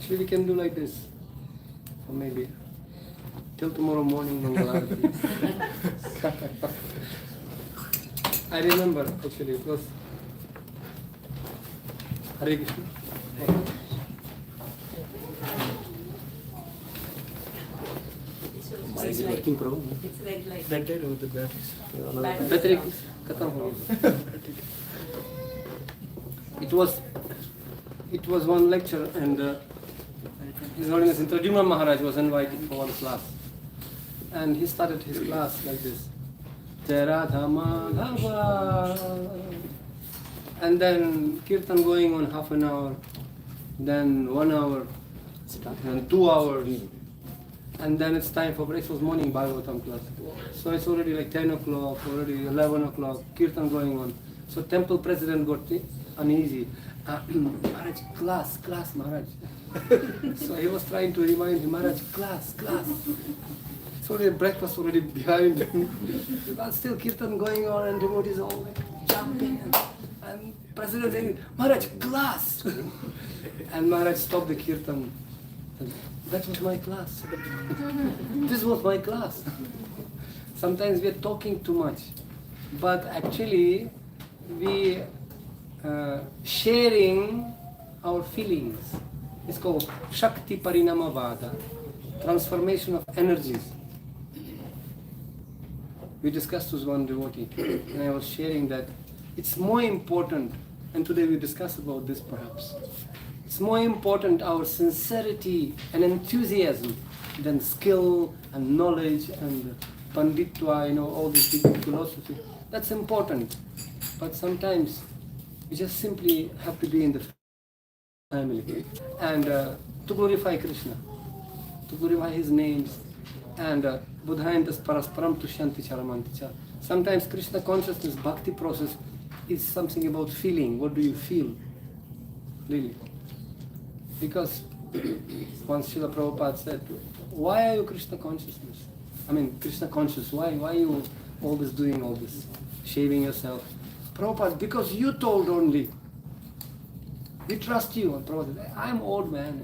Actually, we can do like this, or maybe till tomorrow morning, Mangalarati. I remember actually it was Hare Krishna. It's working, Prabhu. It's red light. That day with the graphics. Patri. Katha. It was one lecture, and His Holiness Indradyumna Maharaj was invited for one class, and he started his class like this, Jai Radha Madhava, and then kirtan going on half an hour, then 1 hour, then 2 hours, and then it's time for breakfast. It was morning Bhagavatam class, so it's already like 10 o'clock, already 11 o'clock, kirtan going on. So temple president got uneasy. Maharaj, class, Maharaj. So he was trying to remind him, Maharaj, class. So the breakfast already behind him. But still kirtan going on and devotees all like jumping and president saying, Maharaj, class. And Maharaj stopped the kirtan. That was my class. This was my class. Sometimes we are talking too much, but actually we sharing our feelings. It's called Shakti Parinamavada, transformation of energies. We discussed with one devotee, and I was sharing that it's more important, and today we discuss about this perhaps, it's more important our sincerity and enthusiasm than skill and knowledge and panditwa, all this big philosophy. That's important, but sometimes we just simply have to be in the family and to glorify Krishna, to glorify His names, and Buddhayantas parasparam tushyanti charamanticha. Sometimes Krishna consciousness, bhakti process is something about feeling. What do you feel? Really? Because once Srila Prabhupada said, why are you Krishna consciousness? Krishna conscious, why are you always doing all this? Shaving yourself. Prabhupada, because you told only. We trust you. And Prabhupada said, I'm old man,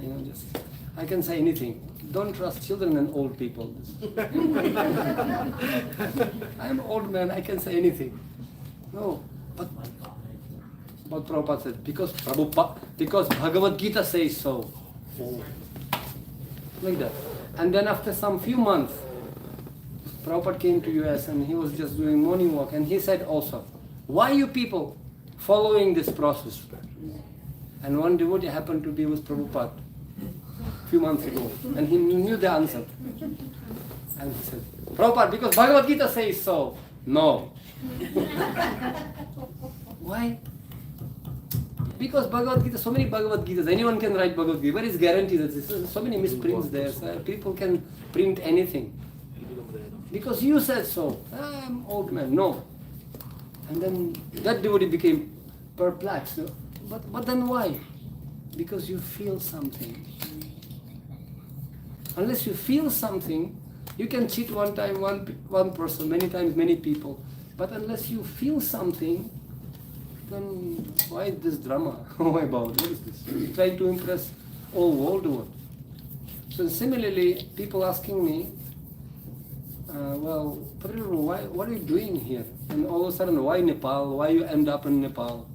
I can say anything. Don't trust children and old people. I'm old man, I can say anything. No, but Prabhupada said, because Bhagavad Gita says so. Like that. And then after some few months, Prabhupada came to US and he was just doing morning walk, and he said also, why you people following this process? And one devotee happened to be with Prabhupada. few months ago, and he knew the answer. And he said, Prabhupada, because Bhagavad Gita says so. No. Why? Because Bhagavad Gita, so many Bhagavad Gitas, anyone can write Bhagavad Gita. Where is guarantee that there's so many misprints there? So people can print anything. Because you said so. I'm old man. No. And then that devotee became perplexed. But then why? Because you feel something. Unless you feel something, you can cheat one time, one person, many times, many people. But unless you feel something, then why this drama? Why about? What is this? You're trying to impress all world or what? So similarly, people asking me, well, Patri, what are you doing here? And all of a sudden, why Nepal? Why you end up in Nepal?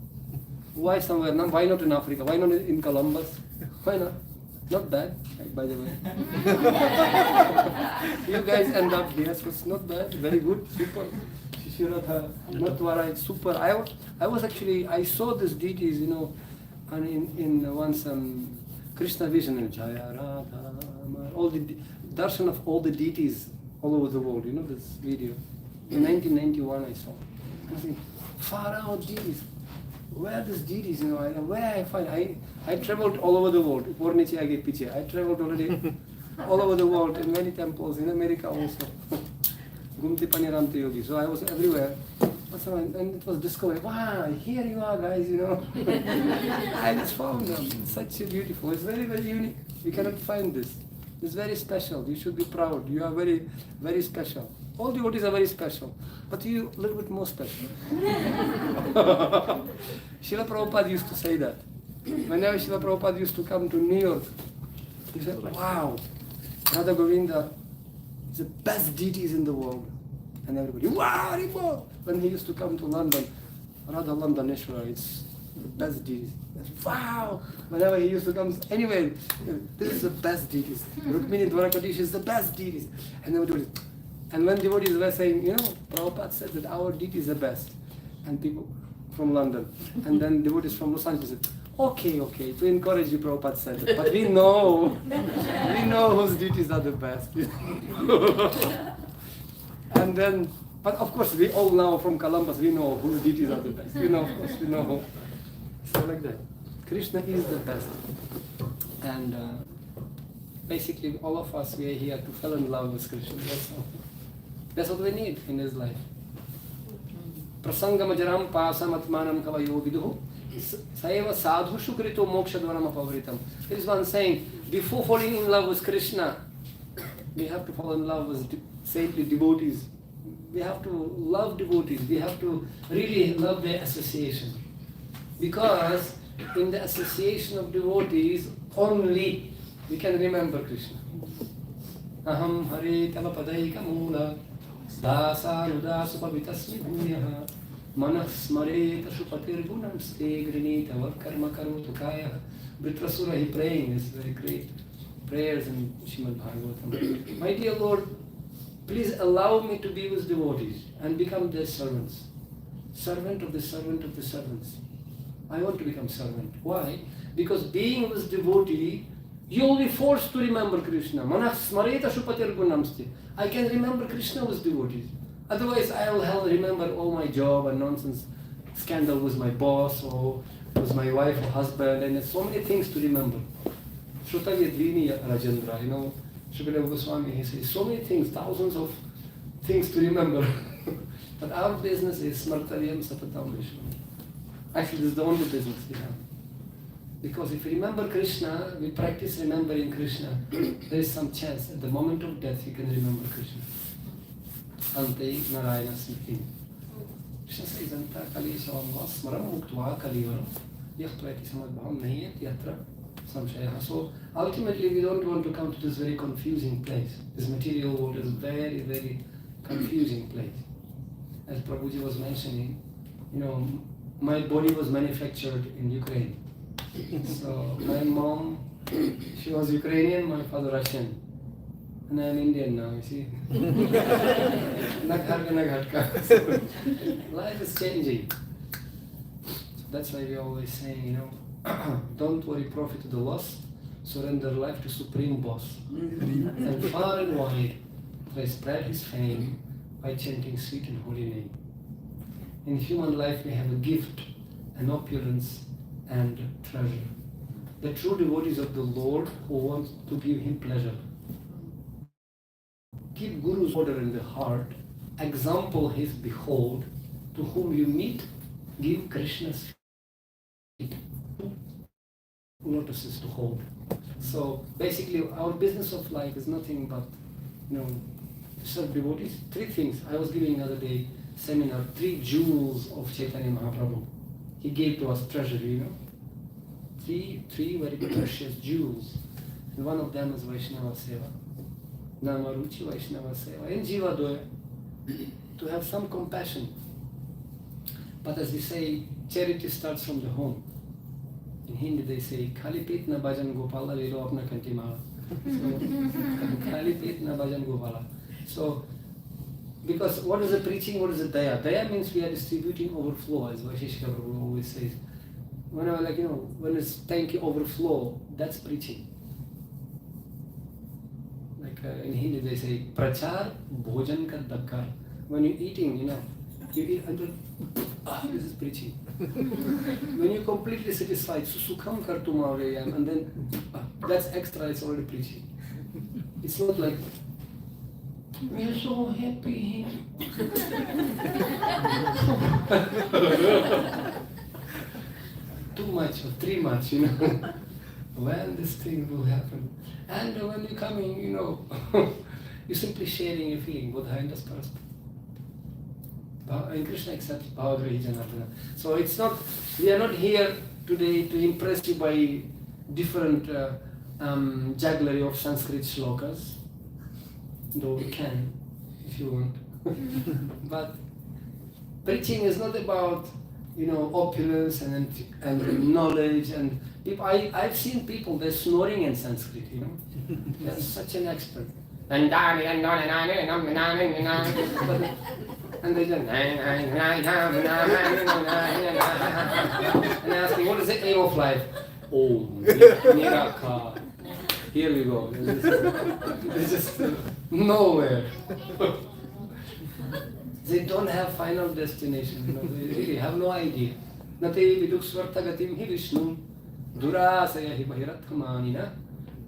Why somewhere? Why not in Africa? Why not in Columbus? Why not? Not bad, by the way. You guys end up here, so it's not bad. Very good, super. Not what super. I was actually, I saw these deities, and in once Krishna vision, Jaya Radha, all the darshan of all the deities all over the world. This video. In 1991 I saw. I was thinking, far out deities. Where are these deities? Where I find? I traveled all over the world. I traveled already all over the world in many temples in America also. Gumti Paniramti Yogi. So I was everywhere. And it was discovered. Wow, here you are, guys. I just found them. It's such a beautiful. It's very, very unique. You cannot find this. It's very special. You should be proud. You are very, very special. All devotees are very special, but you a little bit more special. Srila Prabhupada used to say that. Whenever Srila Prabhupada used to come to New York, he said, wow, Radha Govinda is the best deities in the world. And everybody, wow, Haribo! When he used to come to London, Radha Londoneshwara, it's the best deities. Wow! Whenever he used to come anywhere, this is the best deities. Rukmini Dwarakadish is the best deities. And everybody, and when devotees were saying, Prabhupada said that our deity is the best, and people from London, and then devotees from Los Angeles said, okay, to encourage you, Prabhupada said that, but we know whose deities are the best. And then, but of course, we all know from Columbus, we know whose deities are the best. Of course, we know. So like that. Krishna is the best. And basically, all of us, we are here to fall in love with Krishna. That's what we need in this life. Prasangamajaram pasamatmanam kavayo viduhu saeva sadhushu krito mokshadvaram apavritam. There is one saying, before falling in love with Krishna, we have to fall in love with saintly devotees. We have to love devotees. We have to really love their association. Because in the association of devotees, only we can remember Krishna. Aham Hare Tava Padaika Mula Dasa Nudasa Pavitasmi Bhuyaha Manah Smareta Shupatir Gunam Ste Grinita Karma Karotu Kaya. Vritrasura, he praying is very great prayers in Srimad Bhagavatam. My dear Lord, please allow me to be with devotees and become their servants. Servant of the servant of the servants. I want to become servant. Why? Because being with devotee, you will be forced to remember Krishna. Manah smareta shupatir gunamsti. I can remember Krishna with devotees. Otherwise, I will remember all my job and nonsense scandal with my boss or with my wife or husband, and there's so many things to remember. Shrutayadvini Rajendra, Srila Goswami, he says so many things, thousands of things to remember. But our business is Smartaryam Satatam Vishnu. Actually, this is the only business we have. Because if we remember Krishna, we practice remembering Krishna, there is some chance at the moment of death you can remember Krishna. Ante Narayana Smriti. Krishna says, Anta Kali Savam Smaram Muktva Kalivaram Yahtvaiti Samadbhavam Nayet Yatra Samshaya. So ultimately we don't want to come to this very confusing place. This material world is a very, very confusing place. As Prabhuji was mentioning, my body was manufactured in Ukraine. So my mom, she was Ukrainian, my father Russian. And I'm Indian now, you see. So, life is changing. So that's why we're always saying, don't worry profit to the loss, surrender life to Supreme Boss. And far and wide, they spread his fame by chanting sweet and holy name. In human life we have a gift, an opulence and treasure. The true devotees of the Lord who want to give him pleasure. Keep Guru's order in the heart, example his behold, to whom you meet, give Krishna's feet, lotuses to hold. So basically our business of life is nothing but, to serve devotees. 3 things. I was giving the other day seminar, 3 jewels of Chaitanya Mahaprabhu. He gave to us treasury, 3 very precious jewels. And one of them is Vaishnava Seva. Namaruchi Vaishnava Seva. In Jiva Doya, to have some compassion. But as we say, charity starts from the home. In Hindi they say, Khali Pet na bhajan Gopala lelo apna kanti mala. Khali Pet na bhajan Gopala. So, because what is the preaching, what is the daya? Daya means we are distributing overflow, as Vaisheshika Prabhu always says. Whenever, when it's tanki overflow, that's preaching. Like in Hindi they say, Prachar bhojan ka dakkar. When you're eating, you eat until, this is preaching. When you're completely satisfied, susukham kartum avreyam, and then that's extra, it's already preaching. It's not like, we are so happy. Too much or 3 much, when this thing will happen. And when you're coming, you're simply sharing your feeling, Buddha and Paraspa. And Krishna accepts Bhavadrihi Janardana. So it's not, we are not here today to impress you by different jugglery of Sanskrit shlokas, though we can, if you want. But preaching is not about, opulence and knowledge and people. I've seen people, they're snoring in Sanskrit, They're such an expert. And they just and asking, what is the aim of life? Oh, Niraka. Here we go. It's just nowhere. They don't have final destination. They really have no idea. Nate viduk swartagatim hi Vishnu durasaya hi bahirathamanina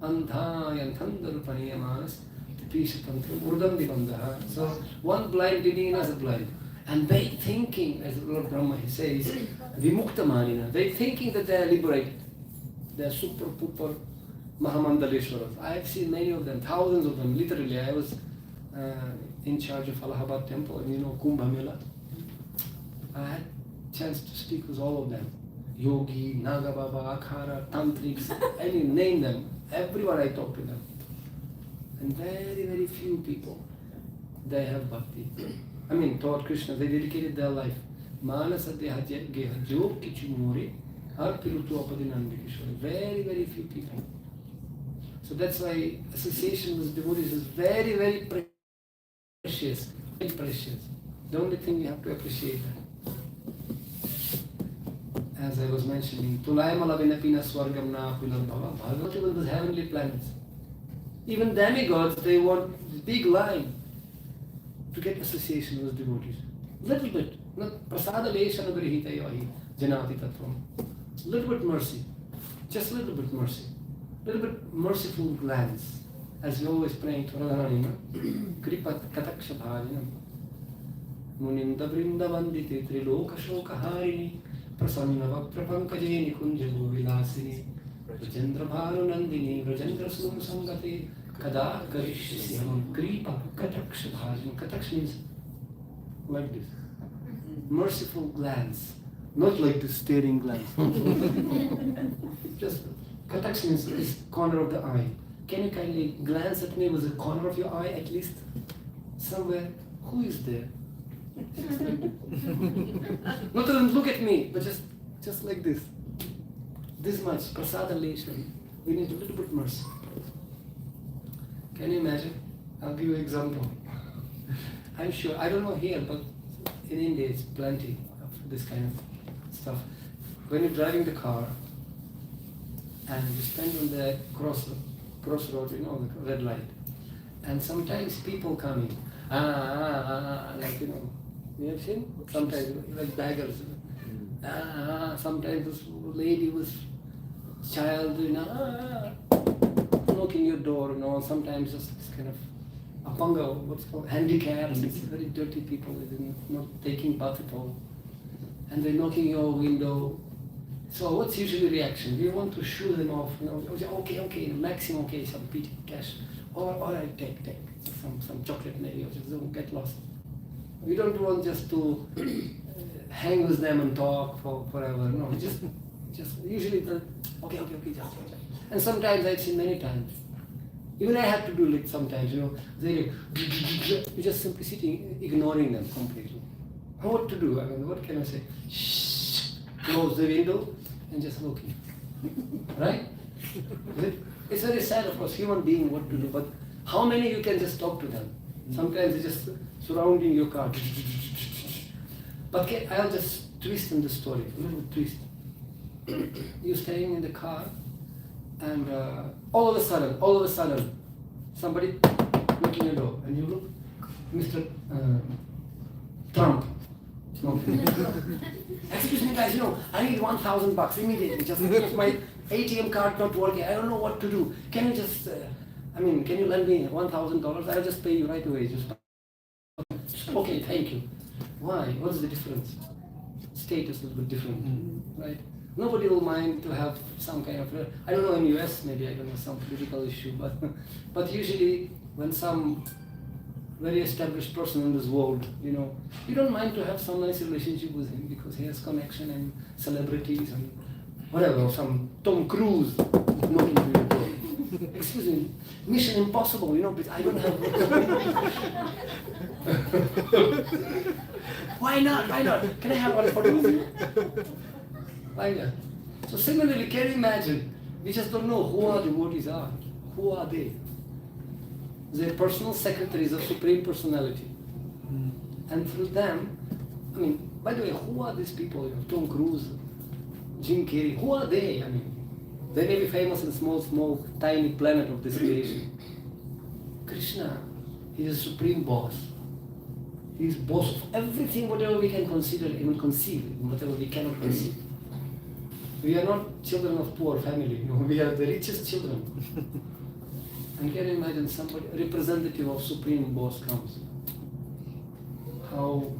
anthayantandarupaniyamas tipishatantra urdam dibandaha. So one blind leading another blind. And they thinking, as Lord Brahma he says, vimuktamanina, they thinking that they are liberated. They are super pooper Mahamandaleshwaras. I have seen many of them, thousands of them, literally. I was in charge of Allahabad temple, and Kumbh Mela. I had chance to speak with all of them. Yogi, Nagababa, Akhara, Tantrics, name them. Everyone I talk to them. And very, very few people, they have bhakti. Toward Krishna, they dedicated their life. Manasa deha geha jog kichumuri arpirutu apadinandikishwari. Very, very few people. So that's why association with devotees is very, very precious. Very precious. The only thing you have to appreciate that. As I was mentioning, Tulayamala Vinapina Swargam Na Pilarbhava. Bhagavati was the heavenly planets. Even demigods, they want big line to get association with devotees. Little bit. Not prasada leshana grihitayahi janati tattvam. Little bit mercy. Just a little bit mercy. Little bit merciful glance. As we always praying to Radharani, Kripat Kataksha Bhajanam. Muninda Brinda Vanditi Triloka Shoka Harini Prasanna Vakra Pankajeni Kunjabu Vilasini Rajendra Bharu Nandini Rajendra Sum Sangati Kada Karishyam Kripa Kataksha Bhajanam. Kataksha means like this. Merciful glance. Not like the staring glance. Just Kataksha means this corner of the eye. Can you kindly glance at me with the corner of your eye at least? Somewhere. Who is there? Not even look at me, but just like this. This much. Prasada lesham. We need a little bit mercy. Can you imagine? I'll give you an example. I'm sure, I don't know here, but in India it's plenty of this kind of stuff. When you're driving the car, and you stand on the crossroad, you know, the red light. And sometimes people come in, like, you know, you have seen? Sometimes like beggars. Sometimes this lady with child, you know, knocking your door, you know, sometimes just kind of apanga, what's called handicapped, it's very dirty people, they're not taking bath at all. And they're knocking your window. So what's usually the reaction? Do you want to shoo them off? You know, okay, maximum, okay, some pity, cash. Or I take some chocolate maybe, or just don't get lost. We don't want just to hang with them and talk for forever. No, just usually okay, just. And sometimes I've seen many times. Even I have to do it sometimes, you know. You just simply sitting, ignoring them completely. And what to do? I mean, what can I say? Shh, close the window and just looking. Right? It's very sad, of course, human being, what to do, but how many you can just talk to them? Sometimes they're just surrounding your car. But I'll just twist in the story, a little twist. You're staying in the car, and all of a sudden, somebody knocking your door, and you look, Mr. Trump. Excuse me, guys, you know, I need $1,000 immediately. Just my ATM card not working. I don't know what to do. Can you just, can you lend me $1,000? I'll just pay you right away. Just okay, thank you. Why? What's the difference? Status is a bit different, right? Nobody will mind to have some kind of, I don't know, in US maybe, I don't know, some political issue, but usually when some very established person in this world, you know, you don't mind to have some nice relationship with him because he has connection and celebrities and whatever, some Tom Cruise knocking to your door. Excuse me, Mission Impossible, you know, but I don't have. Why not? Can I have one photo with you? Why not? So similarly, can you imagine? We just don't know who our devotees are. Who are they? They're personal secretaries of Supreme Personality. And through them, I mean, by the way, who are these people? You know, Tom Cruise, Jim Carrey, who are they? I mean, they may be famous in a small, tiny planet of this creation. Krishna, he is a supreme boss. He is boss of everything, whatever we can consider, even conceive, whatever we cannot conceive. We are not children of poor family, you know, we are the richest children. And can you imagine somebody, a representative of Supreme Boss comes? How,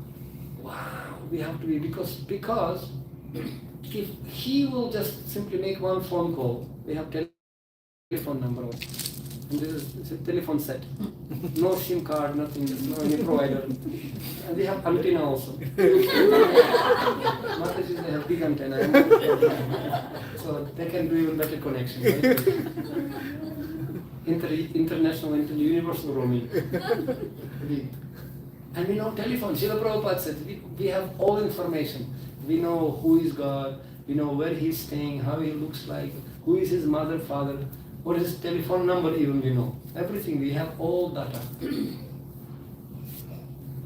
wow, we have to be, because if he will just simply make one phone call, we have telephone number, and it's a telephone set. No SIM card, nothing, no any provider. And they have antenna also. Mataji, they have big antenna. So they can do even better connection, right? International, universal roaming. And we know telephone. Srila Prabhupada said, we have all information. We know who is God, we know where he's staying, how he looks like, who is his mother, father, what is his telephone number even we know. Everything, we have all data.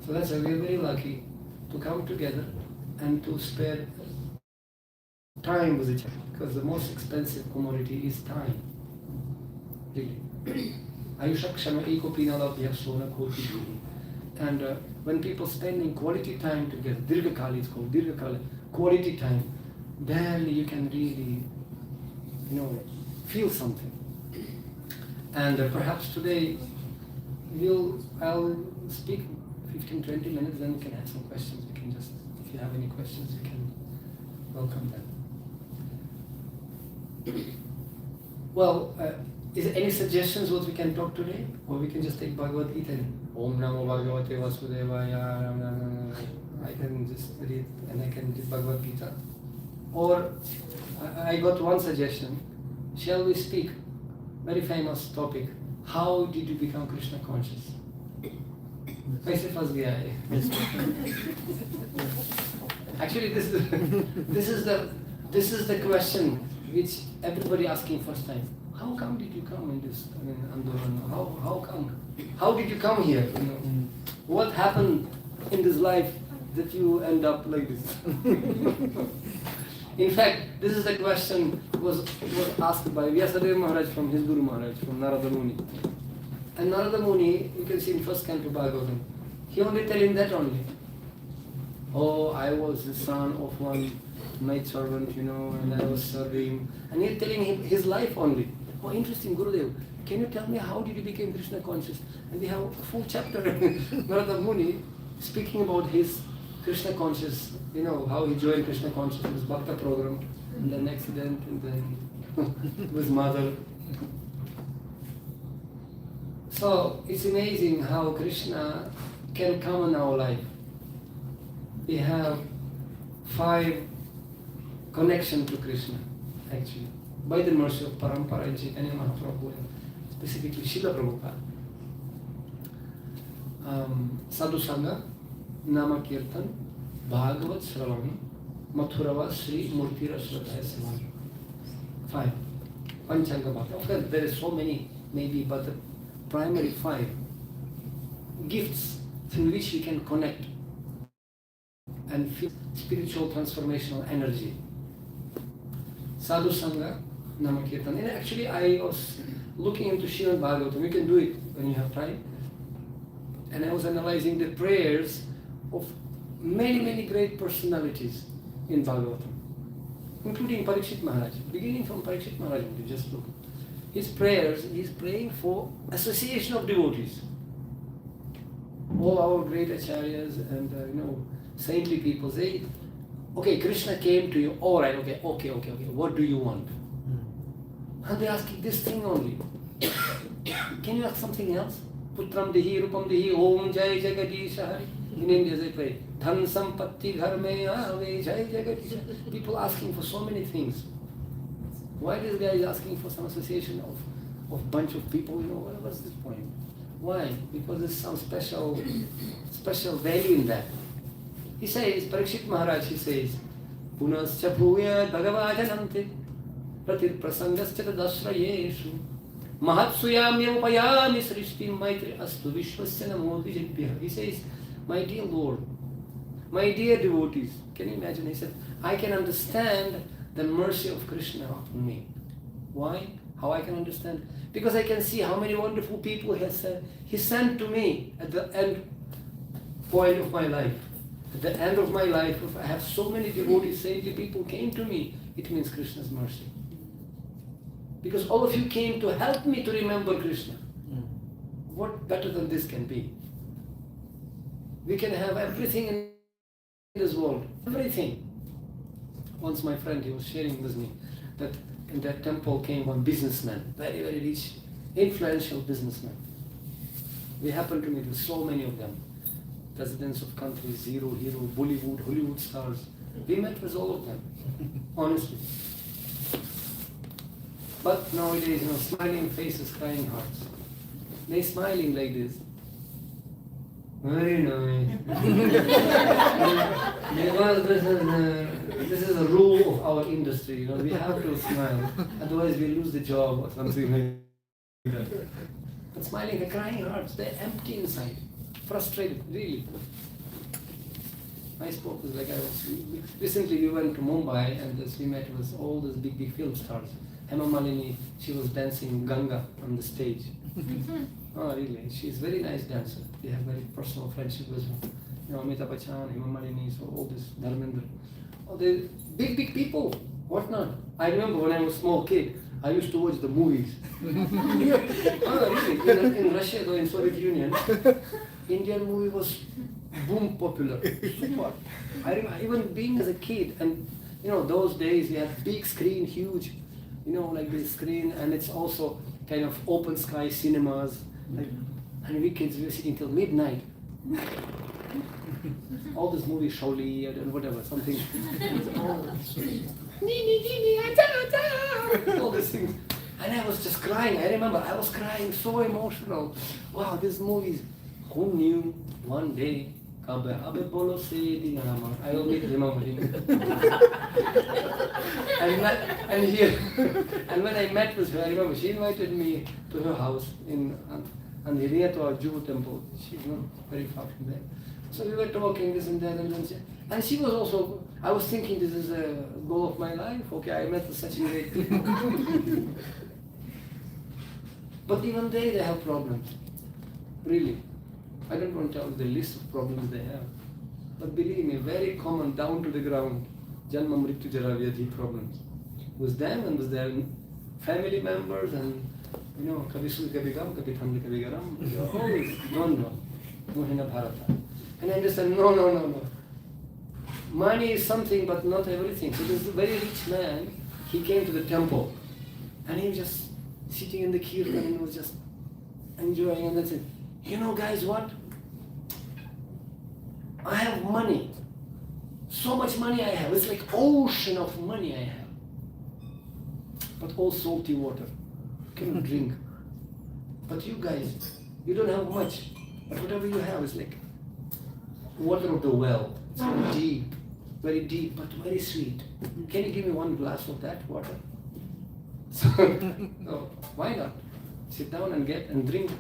So that's why we are very lucky to come together and to spare time with each other. Because the most expensive commodity is time. Really. Ayushakshama ekopina labhya sona koti juni. And when people spending quality time together, dirghakali it's called, dirghakali, quality time, then you can really, you know, feel something. And perhaps today I'll speak 15-20 minutes, then we can have some questions. We can just, if you have any questions, you can welcome them. Well, is there any suggestions what we can talk today? Or we can just take Bhagavad Gita and Om Namo Bhagavate Vasudevaya. I can just read and I can read Bhagavad Gita. Or I got one suggestion. Shall we speak? Very famous topic. How did you become Krishna conscious? Kaise fas gaya hai? Actually, this is the question which everybody asking first time. How come did you come in this Andoran? How come? How did you come here? You know, what happened in this life that you end up like this? In fact, this is the question was asked by Vyasadeva Maharaj from his Guru Maharaj, from Narada Muni. And Narada Muni, you can see in first canto Bhagavatam, he only telling that only. Oh, I was the son of one maid servant, and I was serving. And he's telling him his life only. Oh, interesting, Gurudev. Can you tell me how did you become Krishna conscious? And we have a full chapter, Narada Muni, speaking about his Krishna conscious, how he joined Krishna consciousness, Bhakta program, and then accident, and then his mother. So it's amazing how Krishna can come in our life. We have 5 connection to Krishna, actually, by the mercy of Parampara and Chaitanya Mahaprabhu, and specifically Srila Prabhupada. Sadhu Sangha, Nama Kirtan, Bhagavat Shravan, Mathurava, Sri Murtira Shraddhaya Seva. 5. Panchanga Bhakti. Of course, there is so many, maybe, but the primary 5 gifts through which we can connect and feel spiritual transformational energy. Sadhu Sangha, Namakirtan. And actually I was looking into Srimad Bhagavatam. You can do it when you have time. And I was analyzing the prayers of many, many great personalities in Bhagavatam, including Parikshit Maharaj. Beginning from Parikshit Maharaj, you just look. His prayers, he's praying for association of devotees. All our great acharyas and saintly people say, okay, Krishna came to you, all right, okay, what do you want? And they're asking this thing only. Can you ask something else? Putram dehi, rupam dehi, om jai jagadish hari. In India they pray, dhan sampatti ghar mein aave jai jagadish. People asking for so many things. Why this guy is asking for some association of bunch of people, what's this point? Why? Because there's some special value in that. He says, Parikshit Maharaj, he says, Punascha bhuya bhagavajanante pratir prasangascha tadashrayeshu mahatsuyamya upayami srishtim maitri astu vishwasya namo vijitbhya. He says, my dear Lord, my dear devotees, can you imagine? He said, I can understand the mercy of Krishna upon me. Why? How I can understand? Because I can see how many wonderful people he sent to me at the end point of my life. At the end of my life, if I have so many devotees, saintly people came to me, it means Krishna's mercy. Because all of you came to help me to remember Krishna. What better than this can be? We can have everything in this world. Everything. Once my friend, he was sharing with me that in that temple came one businessman, very, very rich, influential businessman. We happened to meet with so many of them. Presidents of countries, hero, Bollywood, Hollywood stars. We met with all of them, honestly. But nowadays, smiling faces, crying hearts. They smiling like this. Very nice. Because this is a rule of our industry. We have to smile, otherwise we lose the job or something like that. But smiling, they're crying hearts. They're empty inside, frustrated, really. I spoke with recently we went to Mumbai and we met with all these big film stars. Hema Malini, she was dancing Ganga on the stage. Oh, really? She's a very nice dancer. We have very personal friendship with her. Amitabh Bachchan, Hema Malini, so all this, Dharmendra. Oh, they're big people, whatnot. I remember when I was a small kid, I used to watch the movies. Oh, really? In Russia, though, in Soviet Union, Indian movie was boom popular. Super. I remember even being as a kid, and those days we had big screen, huge, like this screen, and it's also kind of open sky cinemas. And we kids were sitting till midnight. All this movie, Shaoli and whatever, something. All these things. And I was just crying. I remember I was crying, so emotional. Wow, these movies. Who knew one day, I will meet him. And when I met with her, I remember she invited me to her house in Andheriya to our Juhu temple. She's not very far from there. So we were talking this and that, and she was also, I was thinking this is a goal of my life. Okay, I met such great people. But even they have problems. Really. I don't want to tell you the list of problems they have. But believe me, very common, down to the ground, Janma Mrityu Jara Vyadhi problems. With them and with their family members and, Kabhi Sukh Kabhi Gam, Kabhi Thand Kabhi Garam, they are always Dvandva, Mohina Bharata. And I understand, no. Money is something but not everything. So this very rich man, he came to the temple and he was just sitting in the kirtan and was just enjoying, and that's it. Guys, what? I have money. So much money I have. It's like ocean of money I have. But all salty water. Cannot drink. But you guys, you don't have much. But whatever you have is like water of the well. It's very deep, but very sweet. Can you give me one glass of that water? So, why not? Sit down and get and drink.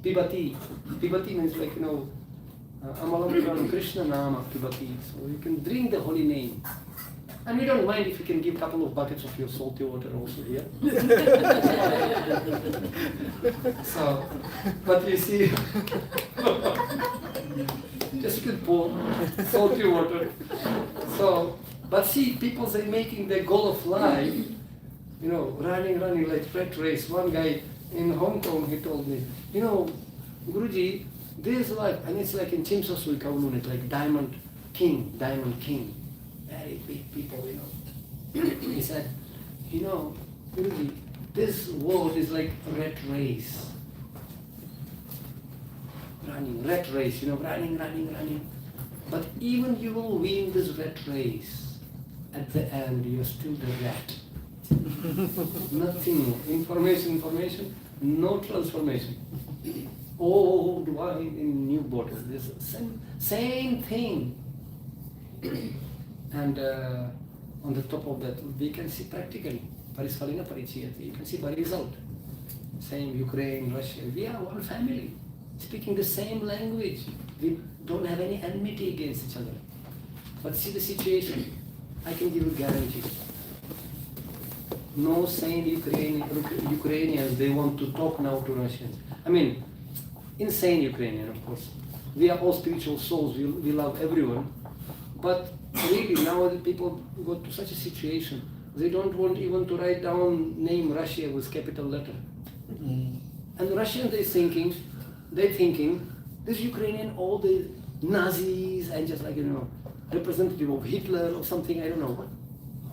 Pibati. Pibati means like, Amalam Krishna Nama Pibati. So you can drink the holy name. And we don't mind if you can give a couple of buckets of your salty water also here. So, but you see, just you can pour salty water. So, but see, people say making the goal of life, running like rat race. One guy in Hong Kong, he told me, Guruji, this life, and it's like in Chimsasui Kowloon, it's like Diamond King. Very big people, He said, Guruji, this world is like a rat race. Rat race, running. But even you will win this rat race, at the end you're still the rat. Nothing, information, no transformation. Old wine in new bottles, this same thing. And on the top of that, we can see practically, Parisfalina Parichiyati, you can see by result. Same Ukraine, Russia, we are one family, speaking the same language. We don't have any enmity against each other. But see the situation, I can give you guarantee. No sane Ukrainians, they want to talk now to Russians. I mean, insane Ukrainian, of course. We are all spiritual souls, we love everyone. But really, now the people go to such a situation, they don't want even to write down name Russia with capital letter. And the Russians, they're thinking, this Ukrainian, all the Nazis and just like, representative of Hitler or something, I don't know.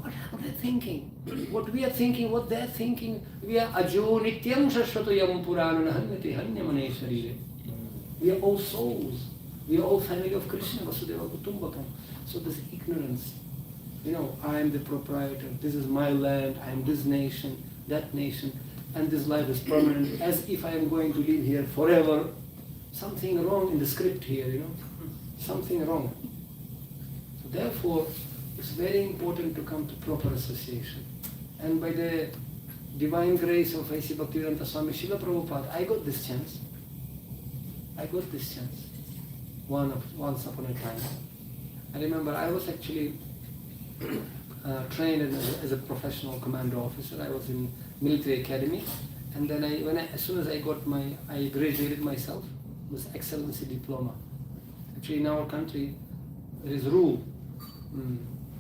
What are they thinking? What we are thinking, what they're thinking, we are ajo nityam shashvatayam purana hanyati hanyamane sharire. We are all souls. We are all family of Krishna, Vasudeva Kutumbakam. So this ignorance, I am the proprietor, this is my land, I am this nation, that nation, and this life is permanent, as if I am going to live here forever. Something wrong in the script here, something wrong. So therefore, it's very important to come to proper association. And by the divine grace of A.C. Bhaktivedanta Swami Srila Prabhupada, I got this chance. Once upon a time. I remember I was actually trained as a professional commando officer. I was in military academy, and then as soon as I graduated myself with excellency diploma. Actually, in our country, there is rule.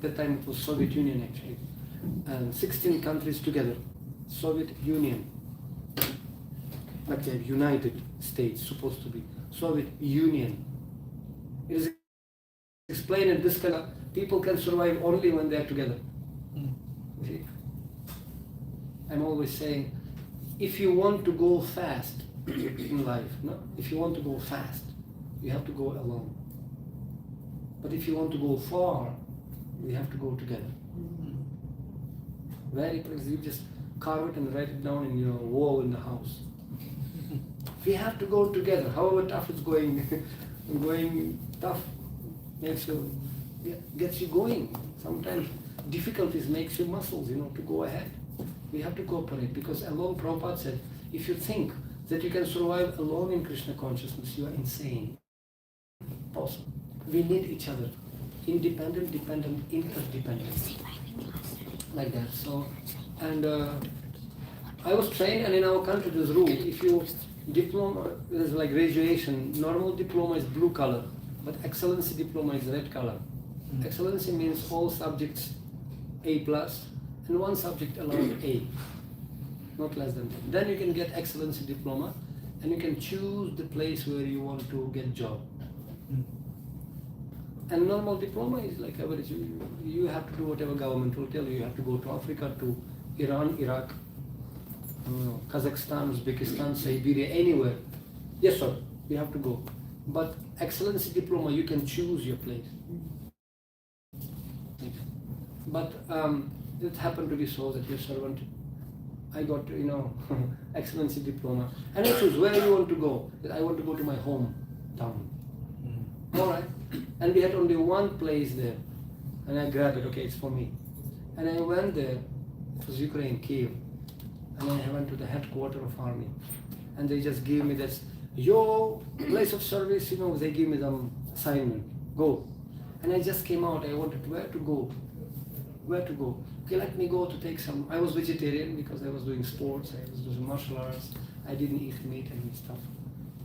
That time it was Soviet Union actually, and 16 countries together, Soviet Union. Like the United States supposed to be Soviet Union. It is explained in this kind of people can survive only when they are together. You see? I'm always saying, if you want to go fast in life, if you want to go fast, you have to go alone. But if you want to go far, we have to go together. Very precise. You just carve it and write it down in your wall in the house. We have to go together. However tough it's going, going tough gets you going. Sometimes difficulties makes your muscles, to go ahead. We have to cooperate because alone Prabhupada said, if you think that you can survive alone in Krishna consciousness, you are insane. possible. We need each other. Independent, dependent, interdependent. Like that. So, and I was trained, and in our country there's rule. If you diploma, there's like graduation. Normal diploma is blue color, but excellency diploma is red color. Excellency means all subjects A plus, and one subject allowed A, not less than that. Then you can get excellency diploma, and you can choose the place where you want to get job. And normal diploma is like average. You have to do whatever government will tell you. You have to go to Africa, to Iran, Iraq, Kazakhstan, Uzbekistan, Siberia, anywhere. Yes, sir, you have to go. But excellency diploma, you can choose your place. But it happened to be so that your servant, I got, excellency diploma. And I choose where you want to go. I want to go to my hometown. All right. And we had only one place there. And I grabbed it, okay, it's for me. And I went there, it was Ukraine, Kiev. And I went to the headquarters of army. And they just gave me this, your place of service, they gave me some assignment, go. And I just came out, I wanted, where to go? Okay, let me go to take some, I was vegetarian because I was doing sports, I was doing martial arts, I didn't eat meat and stuff.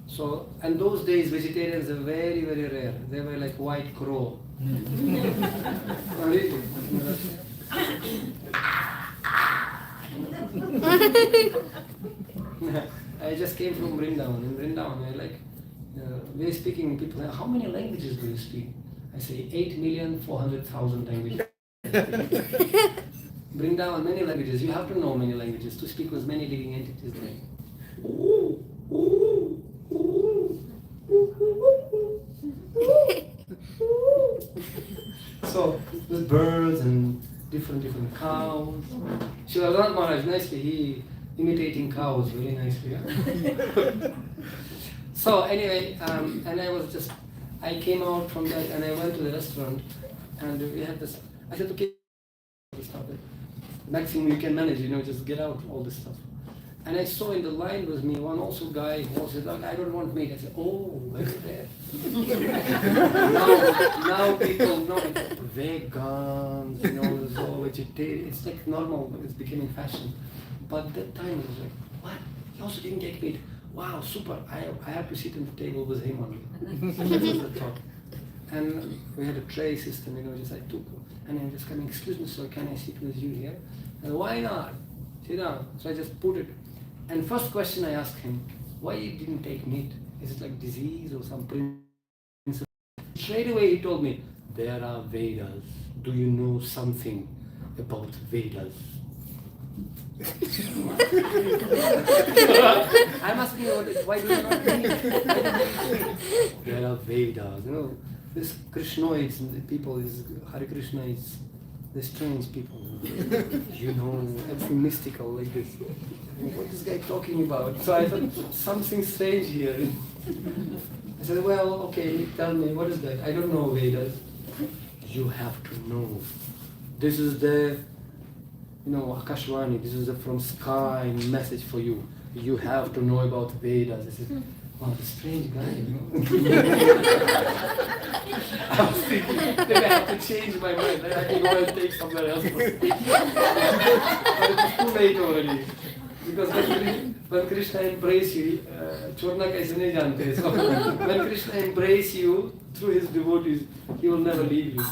So, and those days vegetarians are very, very rare. They were like white crow. Really? I just came from Vrindavan. In Vrindavan, we're speaking, people say, how many languages do you speak? I say 8,400,000 languages. Vrindavan, many languages. You have to know many languages to speak with many living entities there. So, with birds and different cows. Srila Maharaj, nicely, he imitating cows very nicely. Yeah? So anyway, and I came out from that and I went to the restaurant and we had this, I said, okay, stop it. Maximum you can manage, just get out all this stuff. And I saw in the line with me one also guy who said, look, I don't want meat. I said, oh, very rare. now people know vegans, so vegetarian. It's like normal, it's becoming fashion. But that time it was like, what? He also didn't take meat. Wow, super. I have to sit at the table with him only. That was the thought. And we had a tray system, just I took. And I'm just coming, excuse me, sir, can I sit with you here? And why not? Sit down. So I just put it. And first question I asked him, why you didn't take meat? Is it like disease or some principle? Straight away he told me, there are Vedas. Do you know something about Vedas? I'm asking why do you not eat? There are Vedas. This Krishnoids, people, Hare Krishna is the strange people. Everything mystical like this. What is this guy talking about? So I thought something strange here. I said, well, okay, tell me, what is that? I don't know Vedas. You have to know. This is the, Akashvani, this is the from sky message for you. You have to know about Vedas. I said, wow, the strange guy, I was thinking, maybe I have to change my mind. I can go and take somewhere else. But it's too late already. Because when Krishna embraces you, chorna kaise nahi jante. So when Krishna embraces you through his devotees, he will never leave you.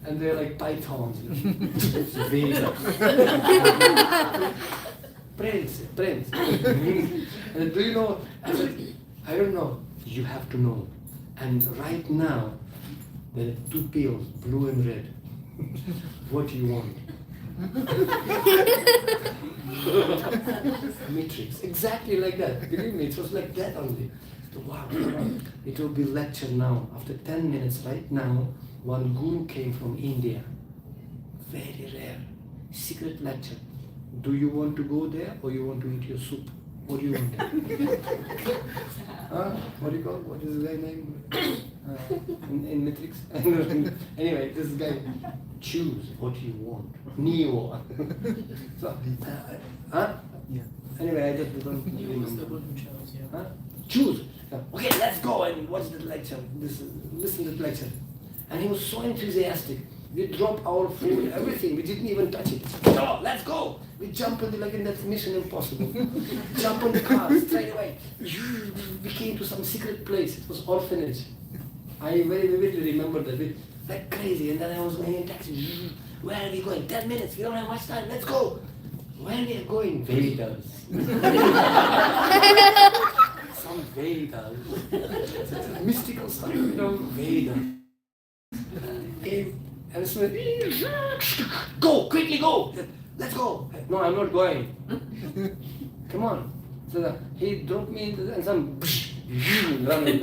And they're like pythons. Vedas. Prince. And do you know? I said, I don't know. You have to know. And right now, there are two pills, blue and red. What do you want? Matrix. Exactly like that. Believe me, it was like that only. So, wow. It will be lecture now. After 10 minutes, right now, one guru came from India. Very rare. Secret lecture. Do you want to go there or you want to eat your soup? What do you want? What do you call it? What is the guy's name? In Matrix? Anyway, this guy, choose what you want. Neo. So, yeah. Anyway, I just don't remember. Choose. Okay, let's go and watch the lecture. Listen to the lecture. And he was so enthusiastic. We dropped our food, everything. We didn't even touch it. No, let's go. We jump in like in that Mission Impossible. Jump on the car straight away. We came to some secret place. It was orphanage. I very vividly remember that. Like crazy. And then I was going in taxi. Where are we going? 10 minutes. We don't have much time. Let's go. Where are we going? Vedas. Some Vedas. It's mystical stuff, Vedas. And so, go, quickly go. Let's go. No, I'm not going. Come on. So he dropped me into and some running.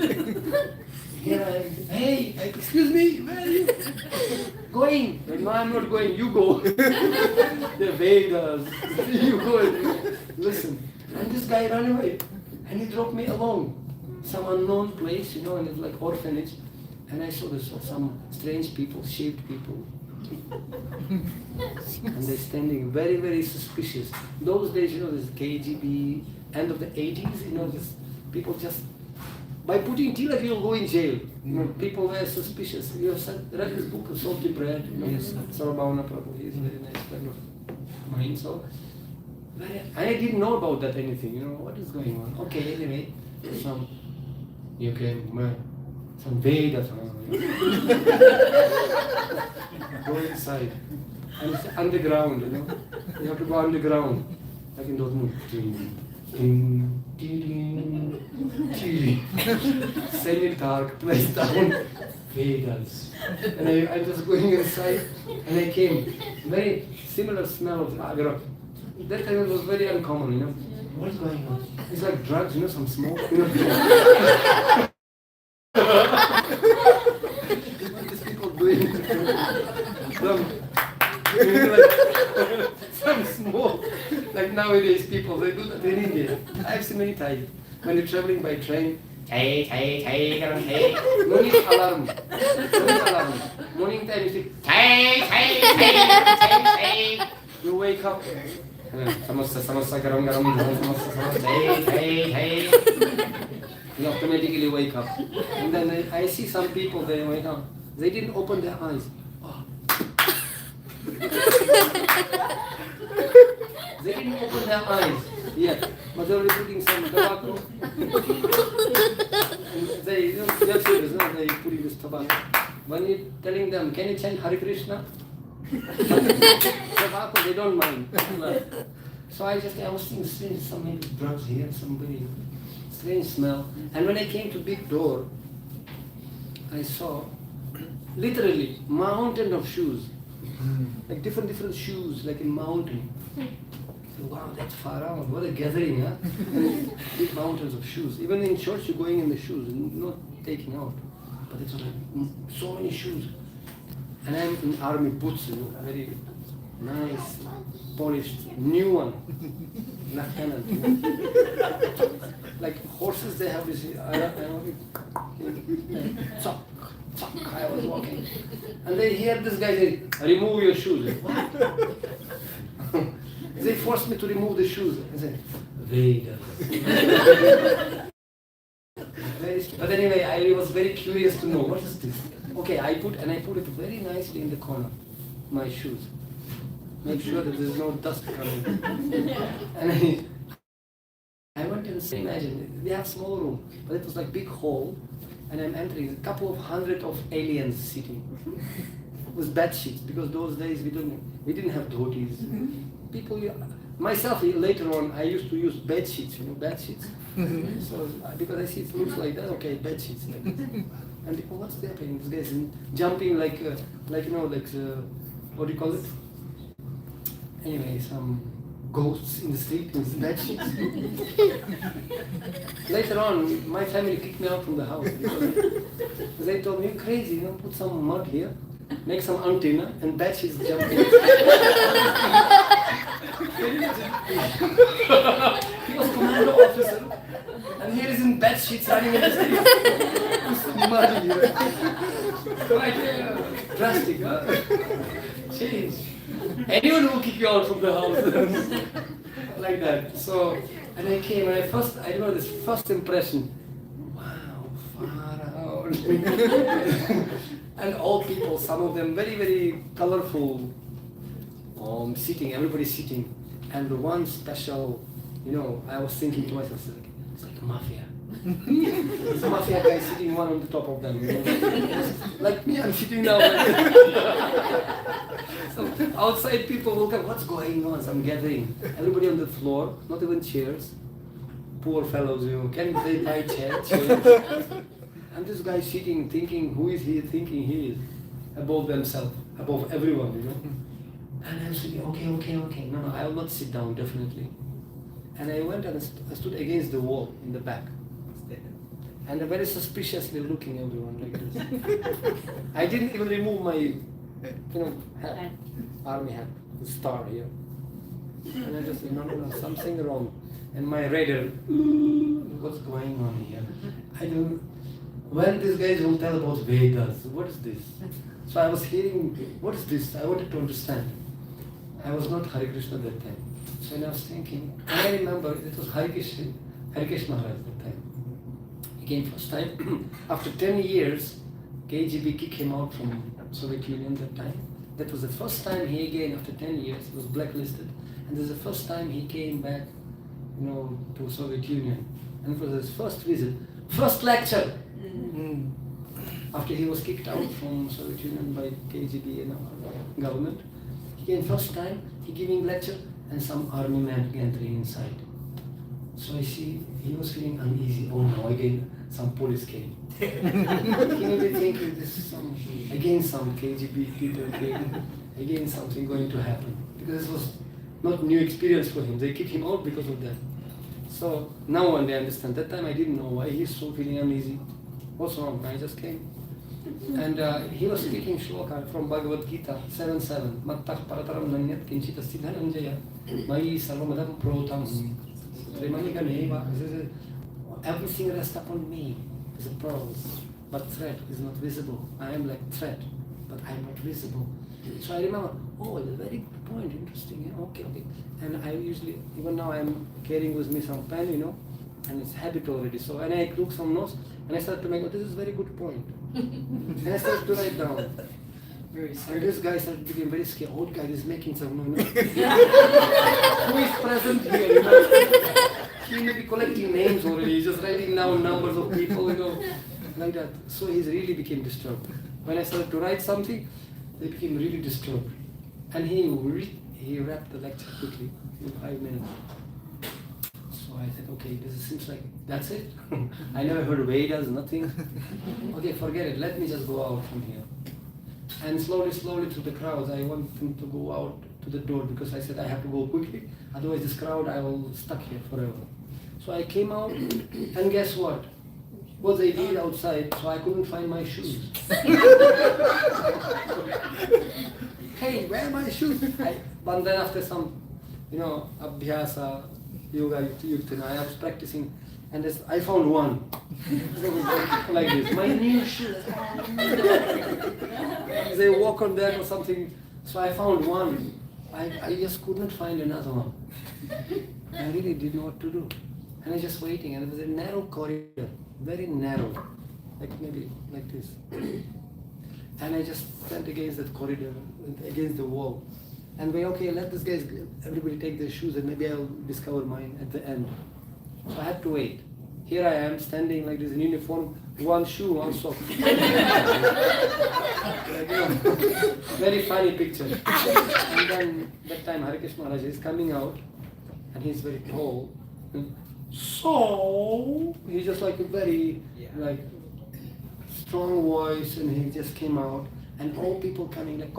Hey, excuse me, where are you going? No, I'm not going. You go. The Vedas. You go and listen. And this guy ran away, and he dropped me alone, some unknown place, and it's like orphanage. And I saw some strange people, shaved people. And they're standing very, very suspicious. Those days, this KGB, end of the 80s, this people just, by putting tilak, you'll go in jail. People were suspicious. You have read this book, Salty Bread, Yes. Srila Prabhu, he's a very nice friend of mine. So, I didn't know about that anything, what is going on? Okay, anyway, some Vedas. Go inside. And it's underground, You have to go underground. Like in those movies. Ding, ding, ding, ding. Semi-dark place down. Vedas. And I was going inside and I came. Very similar smell of agra. That time it was very uncommon, What is going on? It's like drugs, some smoke, What these people doing? Some smoke. Like nowadays people, they do that in India. I've seen many times. When you're traveling by train, no need alarm. Morning time you say, you wake up. Samosa, garam, you automatically wake up. And then I see some people, they wake up. They didn't open their eyes. Oh. They didn't open their eyes yet. But they were putting some tobacco. They're serious, they putting this tobacco. When you're telling them, can you chant Hare Krishna? Tobacco, they don't mind. So I was seeing some maybe drugs here, some very strange smell. And when I came to big door, I saw literally mountain of shoes. Like different shoes, like in mountain. So, wow, that's far out. What a gathering, huh? Big mountains of shoes. Even in church, you're going in the shoes, not taking out. But it's like so many shoes. And I'm in army boots, very nice, polished, new one. Lieutenant. Like horses, they have this. Chok, I was walking. And they hear this guy say, remove your shoes. What? They forced me to remove the shoes. I said, Vedas. But anyway, I was very curious to know, what is this? Okay, I put it very nicely in the corner, my shoes. Make sure that there's no dust coming. And I went and imagine, we have small room, but it was like big hall, and I'm entering a couple of hundred of aliens sitting with bed sheets, because those days we didn't have dhotis. People, myself later on, I used to use bed sheets, bed sheets. So because I see it looks like that, okay, bed sheets. Like this. And people, what's happening? This guy's jumping what do you call it? Anyway, some ghosts in the street with bed sheets. Later on, my family kicked me out from the house because they told me, you're crazy, put some mud here, make some antenna, and bed sheets jumping. He was commando officer, and here is in bed sheets running in the street. Mud here. Quite drastic, huh? Change. Anyone will kick you out from the house. Like that. So, and I came, and I remember this first impression. Wow, far out. And all people, some of them very, very colorful, sitting, everybody sitting. And the one special, I was thinking to myself, it's like a mafia. It's a mafia guy sitting one on the top of them. Like me, I'm sitting now. So outside people will come, what's going on? Some gathering. Everybody on the floor, not even chairs. Poor fellows, can they buy chairs? And this guy sitting, thinking, who is he thinking he is? Above themselves, above everyone, And I'm thinking, okay. No, I will not sit down, definitely. And I went and I stood against the wall in the back. And very suspiciously looking everyone like this. I didn't even remove my, hat, army hat, the star here. And I just said, no, something wrong. And my radar, what's going on here? I don't. When these guys will tell about Vedas, what is this? So I was hearing, what is this? I wanted to understand. I was not Hare Krishna that time. So I was thinking, and I remember it was Hare Krishna Maharaj that time. He came first time. After 10 years, KGB kicked him out from Soviet Union that time. That was the first time he again, after 10 years, was blacklisted. And this is the first time he came back, to Soviet Union. And it was his first visit, first lecture. After he was kicked out from Soviet Union by KGB and government, he came first time, he giving lecture, and some army man entering inside. So I see he was feeling uneasy. Oh no, again some police came. He may be thinking this is some KGB people came, again something going to happen. Because this was not new experience for him. They kicked him out because of that. So now one day I understand. That time I didn't know why he's so feeling uneasy. What's wrong? I just came. And he was speaking shloka from Bhagavad Gita 7:7. Mattah parataram nanyat kinchita siddhananjaya mayi sarvamadam protam premanika. Everything rests upon me as a pearls, but thread is not visible. I am like thread, but I am not visible. So I remember, it's a very good point, interesting. Yeah? Okay. And I usually, even now I am carrying with me some pen, and it's habit already. So when I took some notes, and I started to make, this is a very good point. And I started to write down. And this guy started to become very scared. Old guy is making some noise. Who is present here? He may be collecting names already. He's just writing down numbers of people, like that. So he really became disturbed. When I started to write something, they became really disturbed. And he wrapped the lecture quickly in 5 minutes. So I said, okay, this seems like, that's it? I never heard Vedas, nothing. Okay, forget it, let me just go out from here. And slowly through the crowds, I want him to go out to the door because I said I have to go quickly, otherwise this crowd, I will stuck here forever. So I came out, and guess what? What they did outside, so I couldn't find my shoes. Hey, where are my shoes? But then after some, abhyasa, yoga, I was practicing, and I found one. Like this, my new shoes. They walk on that or something, so I found one. I just couldn't find another one. I really didn't know what to do. And I was just waiting, and it was a narrow corridor, very narrow, like maybe like this. And I just went against that corridor, against the wall. And let this guys, everybody take their shoes, and maybe I'll discover mine at the end. So I had to wait. Here I am, standing like this in uniform, one shoe, one sock. Very funny picture. And then that time Hare Krishna Maharaj is coming out, and he's very tall. So he's just like a very strong voice, and he just came out, and all people coming like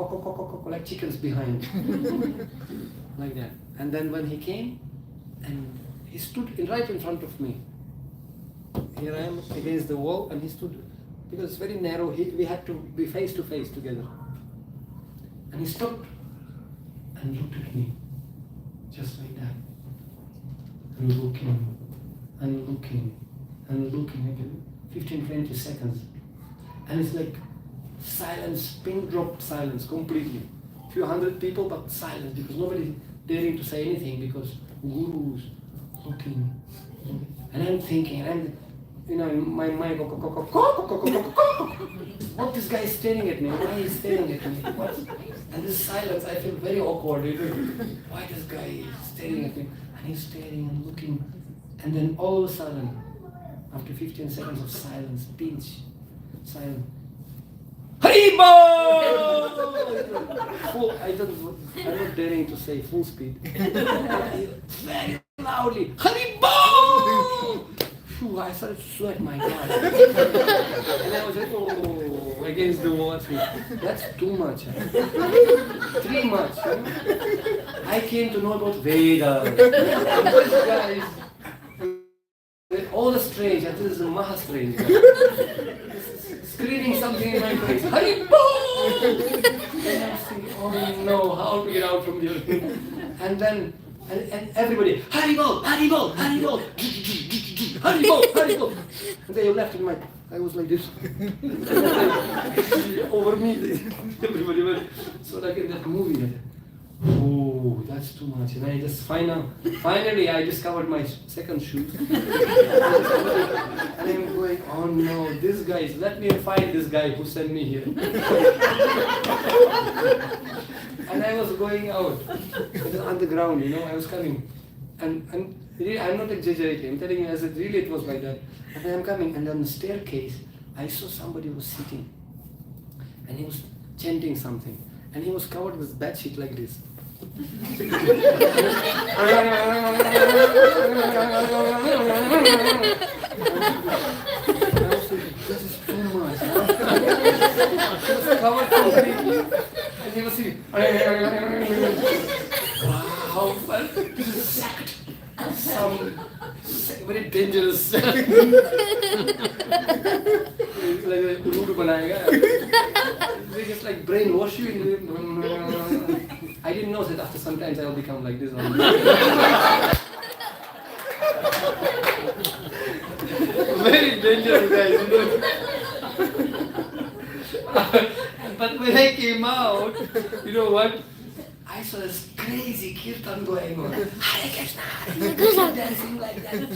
like chickens behind, like that. And then when he came, and he stood right in front of me. Here I am against the wall, and he stood, because it's very narrow, we had to be face to face together. And he stopped and looked at me, just like that. And looking, and looking, and looking again, 15-20 seconds. And it's like silence, pin drop silence completely. Few hundred people, but silence, because nobody daring to say anything, because gurus looking. And I'm thinking, and in my mind, what this guy is staring at me? Why is he staring at me? What? And this silence, I feel very awkward. Why this guy is staring at me? And he's staring and looking. And then all of a sudden, after 15 seconds of silence, pinch, silence. Haribo! I'm not daring to say full speed. Very loudly, Haribo! I started to sweat, my God. And I was like, oh, against the wall. That's too much. Too much. I came to know about Vedas. These guys, all the strange, and this is Maha strange. Screaming something in my face, Haribo! And I was thinking, oh no, how to get out from here? And then, and everybody, Haribo, Haribo, Haribo, Haribo, Haribo. And they left in my, I was like this. Over me, everybody went. So like in that movie, oh, that's too much. And I just finally I discovered my second shoe. And I'm going, oh no, this guy, let me find this guy who sent me here. And I was going out, on the ground, I was coming. And really, I'm not exaggerating, I'm telling you as it really it was like that. And I'm coming, and on the staircase, I saw somebody was sitting. And he was chanting something. And he was covered with bed sheet like this. This is too much. He was covered completely. And he was sitting. Wow, but this is sect. Some very dangerous sect. Like Urudu banayega. They just like brainwash you. I didn't know that after some times I will become like this. Very dangerous guys. But when I came out, you know what? I saw this crazy kirtan going on. Hare Krishna, Hare Krishna, dancing like that.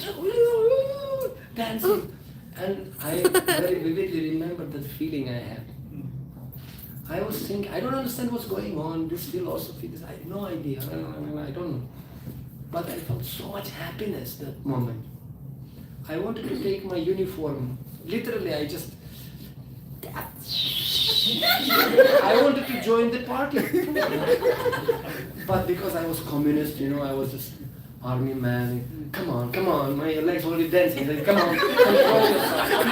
Dancing. And I very vividly remember that feeling I had. I was thinking, I don't understand what's going on, this philosophy, I have no idea, I don't know. But I felt so much happiness that moment. I wanted to take my uniform. Literally, I wanted to join the party. But because I was communist, I was just army man. Come on, my legs already dancing. Like, come on, control yourself.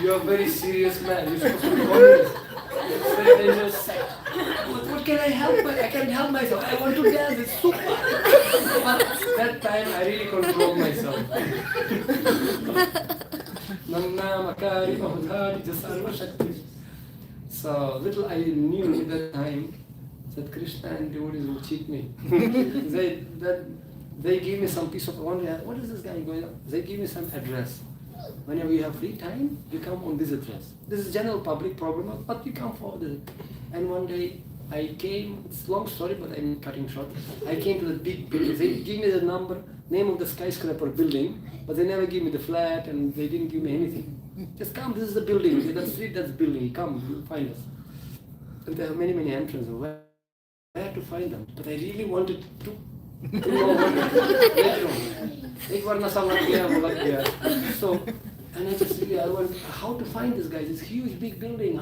You're a very serious man. You're supposed to be communist. It's very dangerous sect. What can I help? I can't help myself. I want to dance. It's super. But that time I really controlled myself. So little I knew at that time that Krishna and devotees will cheat me. They give me some piece of what is this guy going on? They give me some address. Whenever you have free time, you come on this address. This is general public problem, but you come for this. And one day I came, it's a long story, but I'm cutting short. I came to the big building. They give me the name of the skyscraper building, but they never give me the flat and they didn't give me anything. Just come, this is the building, that's street, that's building, come, you'll find us. And there are many, many entrances. Where to find them? But I really wanted to know So, and I just really, I went, how to find this guy, this huge big building,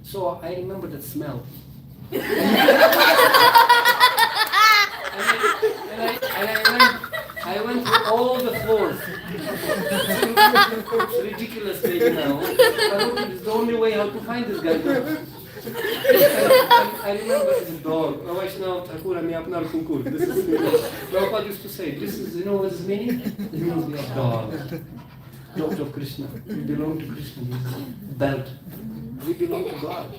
so I remember that smell. I went to all the floors. It's ridiculous thing now. It's the only way how to find this guy. I remember this dog. This is Prabhupada used to say, this is, what this meaning? It means we are dogs. Dogs of Krishna. We belong to Krishna. Belt. We belong to God.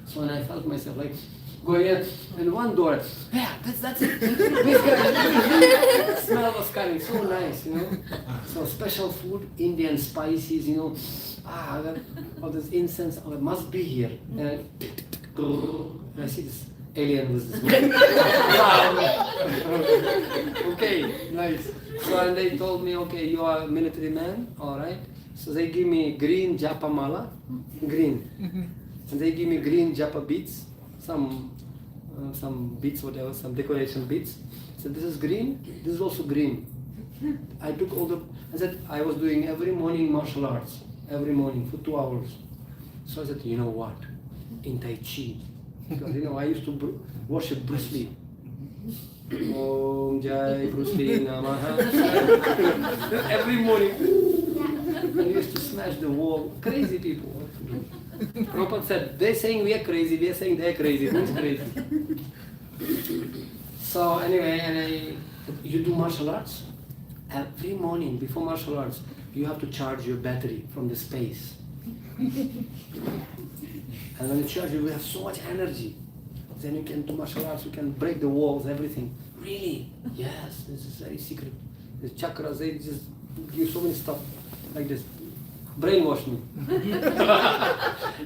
So when I felt myself like going in, and one door, that's it. This guy, smell was coming, so nice, So special food, Indian spices, all this incense, it must be here. And I see this alien was this man. Okay, nice. So and they told me, okay, you are a military man, all right. So they give me green japa mala, green, and they give me green japa beads, some beads, whatever, some decoration beads. So this is green. This is also green. I took all the. I said I was doing every morning martial arts, every morning for 2 hours. So I said, you know what? In Tai Chi, because I used to worship Bruce Lee. Om Jai Bruce Lee Namaha. Every morning, and we used to smash the wall. Crazy people. Prabhupada said, they're saying we are crazy, we are saying they're crazy. Who's crazy? So anyway, you do martial arts? Every morning before martial arts, you have to charge your battery from the space. And when you charge, you have so much energy. Then you can do martial arts, you can break the walls, everything. Really? Yes, this is very secret. The chakras, they just give so many stuff like this. Brainwash me.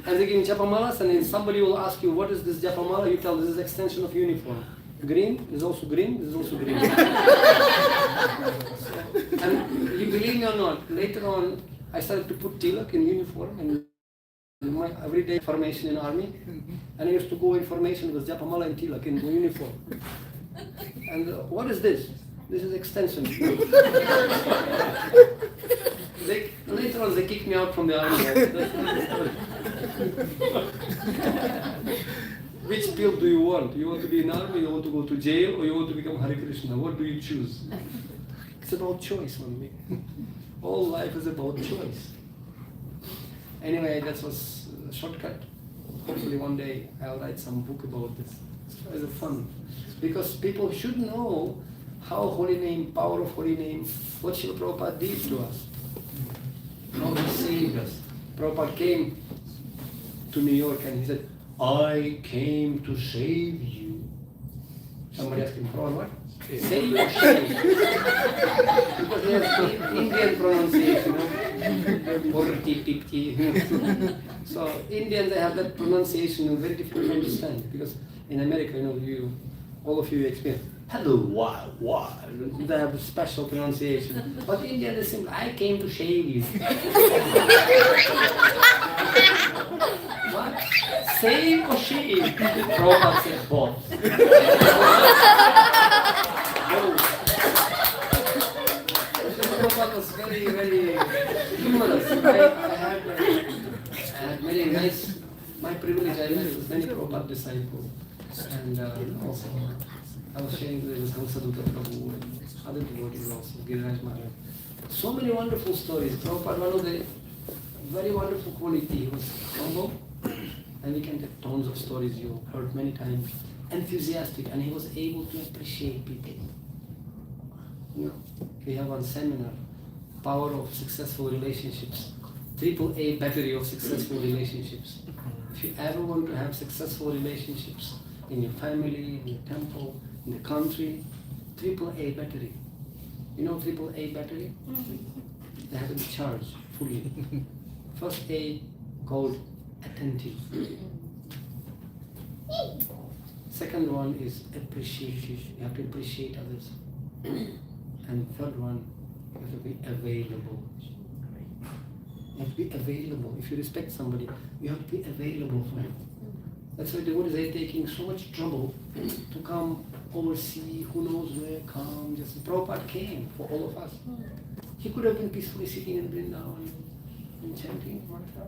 And they give me japamalas, and then somebody will ask you, what is this japamala? You tell this is extension of uniform. Green is also green, this is also green. And you believe me or not, later on, I started to put tilak in uniform and my everyday formation in army, and I used to go in formation with japamala and tilak in uniform. And what is this? This is extension. Later on, they kicked me out from the army. Which pill do you want? You want to be in army, you want to go to jail, or you want to become Hare Krishna? What do you choose? It's about choice only. All life is about choice. Anyway, that was a shortcut. Hopefully one day I'll write some book about this. It's fun. Because people should know how holy name, power of holy name, what Srila Prabhupada did to us. How he saved us. Prabhupada came to New York and he said, I came to save you. Somebody asked him, Prabhupada, what? Save or shave? Because he has Indian pronunciation, So Indians, they have that pronunciation very difficult to understand. Because in America, all of you experience, hello, wow. They have a special pronunciation. But Indian is simple, I came to shave you. What? Save or shave? Prabhupada said both. Prabhupada was very, very humorous. I had very nice, my privilege, I met with many Prabhupada disciples. And also, I was sharing with Srila Prabhu and other devotees also, Giriraj Maharaj. So many wonderful stories. Prabhupada, one of the very wonderful quality, he was humble, and we can get tons of stories you heard many times. Enthusiastic, and he was able to appreciate people. We have one seminar, Power of Successful Relationships, AAA battery of successful relationships. If you ever want to have successful relationships in your family, in your temple, in the country, AAA battery. You know AAA battery? They have to be charged fully. First A called attentive. Second one is appreciative. You have to appreciate others. And third one, you have to be available. You have to be available. If you respect somebody, you have to be available for him. That's why devotees are taking so much trouble to come oversee, who knows where, come. Just Prabhupada came for all of us. He could have been peacefully sitting in Vrindavan and chanting mantra.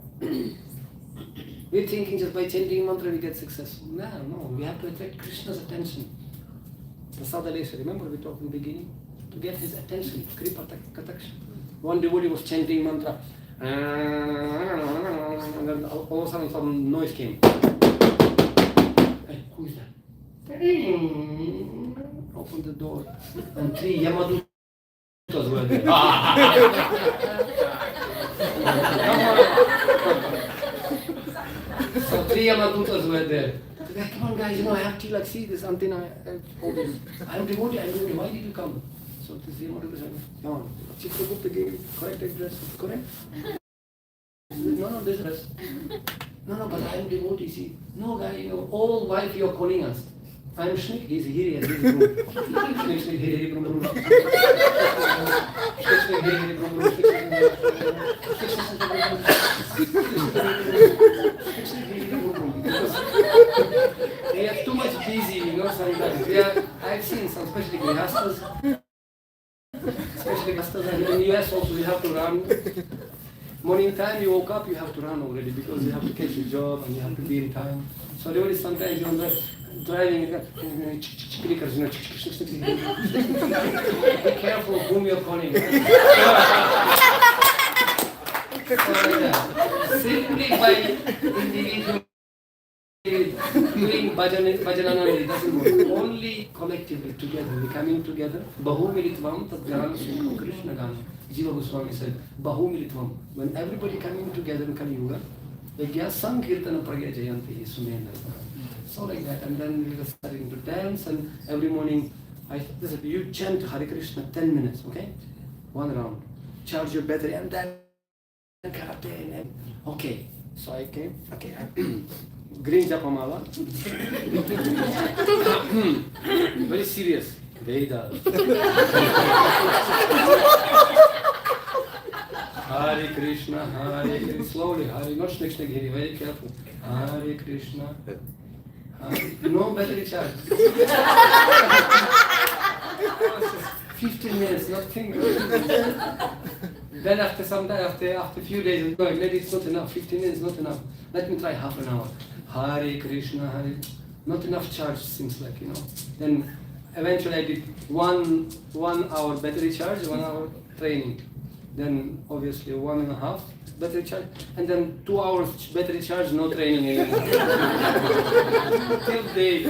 We're thinking just by chanting mantra we get successful. No, we have to attract Krishna's attention. Prasadalesha, remember we talked in the beginning? To get his attention, Kripa Kataksha. One devotee was chanting mantra, and then all of a sudden some noise came. Hey, who is that? Opened the door, and 3 Yamadutas were there. So 3 Yamadutas were there. Come on guys, I have tilak, see this antenna, I'm devotee, why did you come? So this Yamaduta said, come on, Chitragupta gave correct address, correct? No, there's rest. No, but I'm devotee. See, no guy, all wife you're calling us. I'm Shnik, he's here, he's Brum. Shnik, Shnik, here, Brum, Brum. Shnik, Shnik, here, Brum, Brum. They are too much busy, sometimes. I've seen some, especially grihastas. And in the US also, you have to run. Morning time, you woke up, you have to run already because you have to catch your job and you have to be in time. So there is sometimes you're driving, clickers, be careful whom you're calling. Simply by individual doing bhajananandi doesn't work. Only collectively together, we coming together. Bahumilitvam tadgyanam sukha Krishna gana. Jiva Goswami said, Bahumilitvam. When everybody coming together in Kali Yuga, Yagya Sankirtana Pragya Jayanti Sumendra. So like that, and then we were starting to dance, and every morning I said, you chant Hare Krishna 10 minutes, okay? One round. Charge your battery, and then karate, and okay. So I came, okay, green Japamala. Very serious. Veda. Hare Krishna, slowly, Hare, not Shnik, Shnik, very careful. Hare Krishna. No battery charge. 15 minutes, nothing. Then after some time, after a few days, maybe it's not enough, 15 minutes not enough. Let me try half an hour. Hare Krishna, Hare. Not enough charge, seems like, Then eventually I did one hour battery charge, 1 hour training. Then obviously 1.5 battery charge, and then 2 hours battery charge, no training anymore. Till day.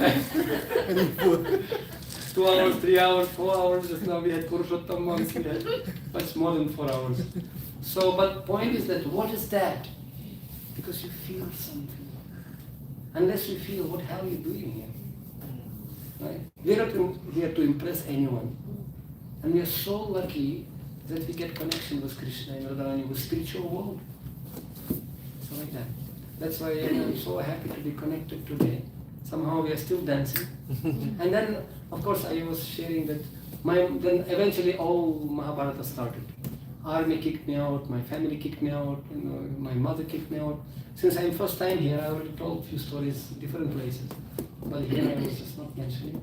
2 hours, 3 hours, 4 hours, just now we had Purushottam monks, we had much more than 4 hours. So, but point is that, what is that? Because you feel something. Unless you feel, what hell are you doing here? Right? We are not here to impress anyone. And we are so lucky that we get connection with Krishna and Radharani, with spiritual world. So like that. That's why I'm so happy to be connected today. Somehow we are still dancing. And then, of course, I was sharing that then eventually all Mahabharata started. Army kicked me out, my family kicked me out, my mother kicked me out. Since I'm first time here, I already told a few stories in different places. But here I was just not mentioning.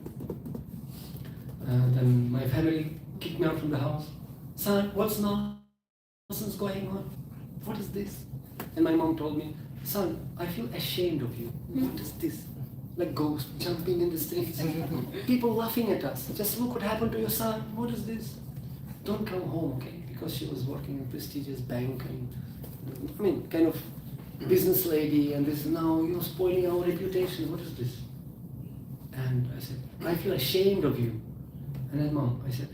Then my family kicked me out from the house. Son, what's nonsense going on? What is this? And my mom told me, son, I feel ashamed of you. What is this? Like ghosts jumping in the streets. People laughing at us. Just look what happened to your son. What is this? Don't come home, okay? Because she was working in a prestigious bank and, kind of business lady, and this, now you're spoiling our reputation. What is this? And I said, I feel ashamed of you. And then Mom, I said,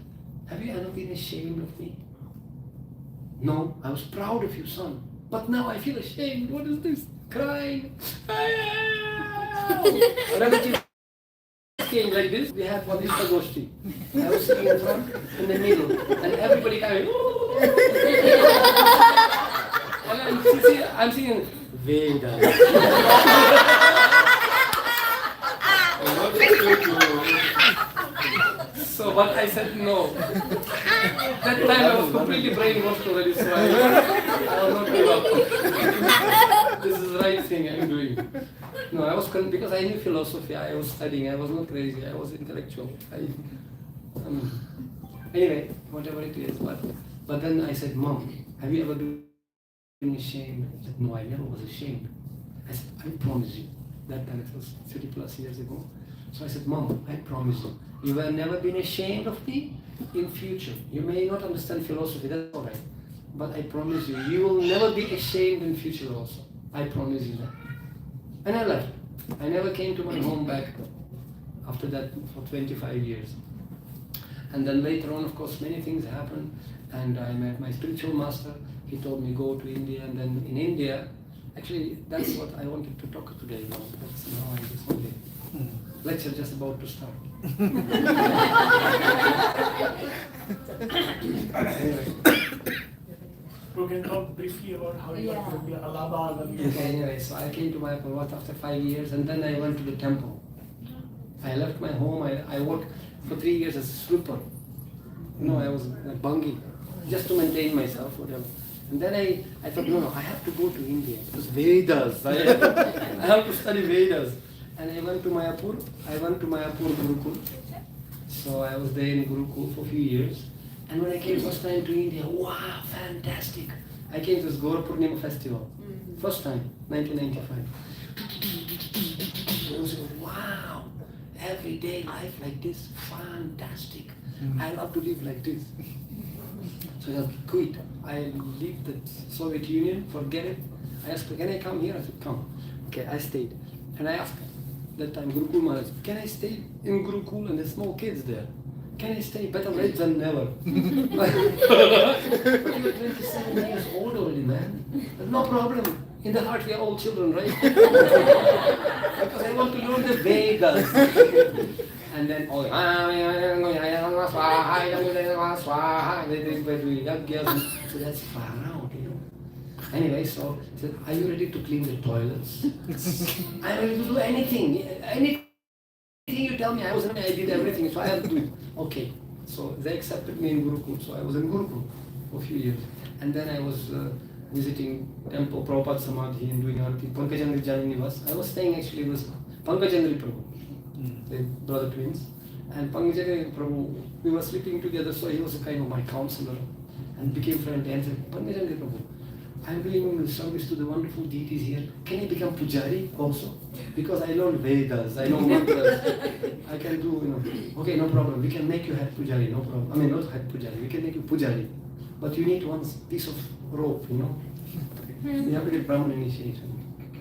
have you ever been ashamed of me? No, I was proud of you, son. But now I feel ashamed. What is this? Crying. Relative came like this. We had one Ishta Goshti. I was sitting in front, in the middle, and everybody came. And I'm singing Veda. So, but I said no. That time I was completely brainwashed already, so I will not give up. This is the right thing I'm doing. No, I was because I knew philosophy. I was studying. I was not crazy. I was intellectual. Anyway, whatever it is. But then I said, Mom, have you ever been ashamed? I said, no, I never was ashamed. I said, I promise you. That time it was 30 plus years ago. So I said, Mom, I promise you, you will never been ashamed of me in future. You may not understand philosophy, that's all right. But I promise you, you will never be ashamed in future also. I promise you that. And I left. I never came to my home back after that for 25 years. And then later on, of course, many things happened. And I met my spiritual master. He told me go to India. And then in India, actually, that's what I wanted to talk today about. That's now I just only lecture just about to start. Anyway. We can talk briefly about how you went to Allahabad and Okay, anyway, so I came to Mayapur after 5 years, and then I went to the temple. I left my home. I worked for 3 years as a sweeper. I was like bungie, just to maintain myself, whatever. And then I thought, no, I have to go to India because Vedas. I have to study Vedas. And I went to Mayapur. Gurukul. So I was there in Gurukul for a few years. And when I came first time to India, wow, fantastic! I came to this Gaura Purnima festival, first time, 1995. I was like, wow, everyday life like this, fantastic. I love to live like this. So I said, quit. I leave the Soviet Union, forget it. I asked her, can I come here? I said, come. Okay, I stayed. And I asked her, that time Gurukul Maharaj, can I stay in Gurukul and there's small kids there? Can I stay? Better late than never. But you're 27 years old already, man. No problem. In the heart we are all children, right? Because I want to learn the Vedas. And then all so that's far out, Anyway, so I said, are you ready to clean the toilets? I'm ready to do anything. Anything you tell me, I did everything, so I have to do it. Okay. So they accepted me in Gurukul. So I was in Gurukul for a few years. And then I was visiting temple, Prabhupada Samadhi and doing arati. Pankajandri Jananivas. I was staying actually with Pankajandri Prabhu, the brother twins. And Pankajandri Prabhu, we were sleeping together, so he was a kind of my counselor and became friend and said, Pankajandri Prabhu, I'm doing service to the wonderful deities here. Can I become pujari also? Because I learned Vedas, I know mantras. I can do, okay, no problem. We can make you head pujari, no problem. I mean, not head pujari. We can make you pujari. But you need one piece of rope, You have to get Brahman initiation.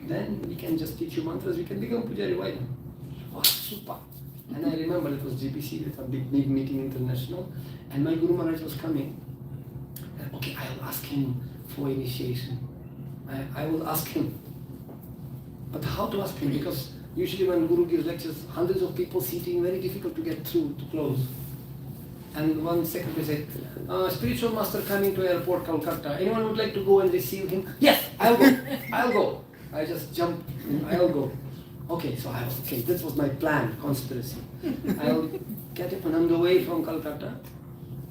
Then we can just teach you mantras. We can become pujari. Why not? Wow, super. And I remember it was GPC, it was a big meeting international. And my Guru Maharaj was coming. And, okay, I'll ask him for initiation. I will ask him. But how to ask him? Because usually when Guru gives lectures, hundreds of people sitting, very difficult to get through, to close. And one secretary said, spiritual master coming to airport Calcutta. Anyone would like to go and receive him? Yes, I'll go. I'll go. I just jumped. I'll go. Okay, so I was, this was my plan, conspiracy. I'll get up and on the way from Calcutta.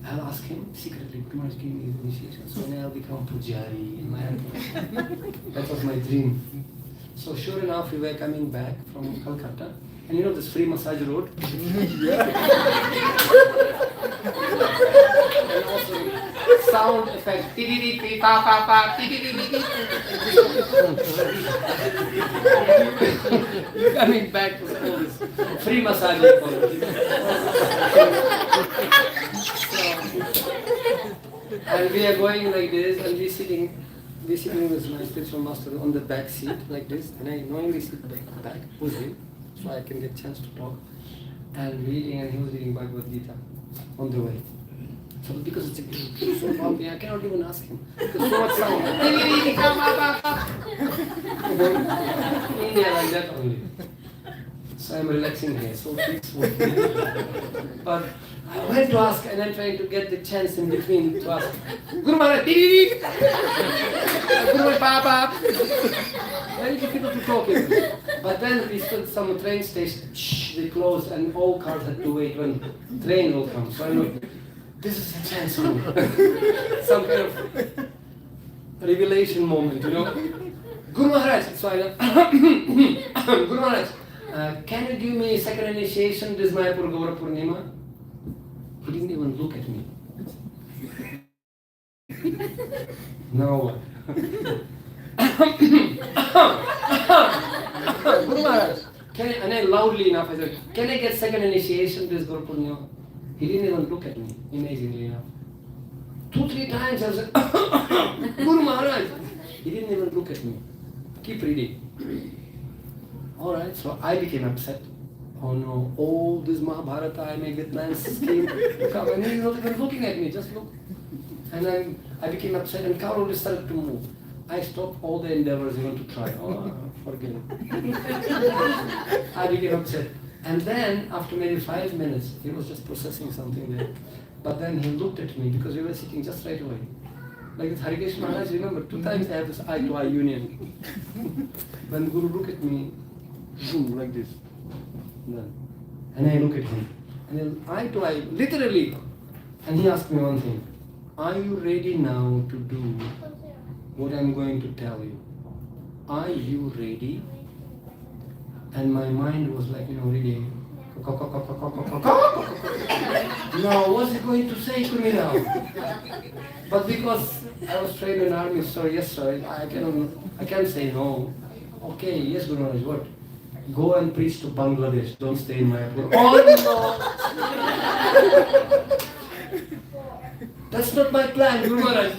I'll ask him secretly, come on, give me his initiation. So then I'll become pujari in my airport. That was my dream. So sure enough, we were coming back from Calcutta. And this free massage road? And also sound effect. Coming back to all this free massage. And we are going like this, and we sitting with my spiritual master on the back seat like this, and I knowingly sit back with him, so I can get chance to talk. And reading, and he was reading Bhagavad Gita on the way. So because it's so bumpy, I cannot even ask him. Because so much sound. India like that only. So I'm relaxing here, so peaceful. But I went to ask, and I'm trying to get the chance in between to ask, Guru Maharaj, Guru Maharaj, Papa. Very difficult to talk in. But then we stood some train station, they closed, and all cars had to wait when train will come. So I know, this is a chance for me. Some kind of revelation moment, Guru Maharaj, so I Guru Maharaj, can you give me second initiation this Mayapur Gaura Purnima? He didn't even look at me. No. Guru Maharaj, and I loudly enough, I said, can I get second initiation this Gaura Purnima? He didn't even look at me, amazingly enough. 2-3 times I said, Guru Maharaj. He didn't even look at me. Keep reading. Alright, so I became upset. Oh no, all this Mahabharata, I made with man's scheme to come, and he's not even looking at me, just look. And then I became upset, and Kauru started to move. I stopped all the endeavors even to try. Oh, forget it. I became upset. And then, after maybe 5 minutes, he was just processing something there. But then he looked at me, because we were sitting just right away. Like this Hare Krishna Maharaj, remember, 2 times I have this eye-to-eye union. When Guru look at me, boom, like this. And I look at him. And then eye-to-eye, literally. And he asked me one thing. Are you ready now to do what I'm going to tell you? Are you ready? And my mind was like, really. Now, what's he going to say to me now? But because I was trained in army, so yes, sir, I can't say no. Okay, yes, Guru Maharaj, what? Go and preach to Bangladesh. Don't stay in my place. Oh no! That's not my plan, Guru Maharaj.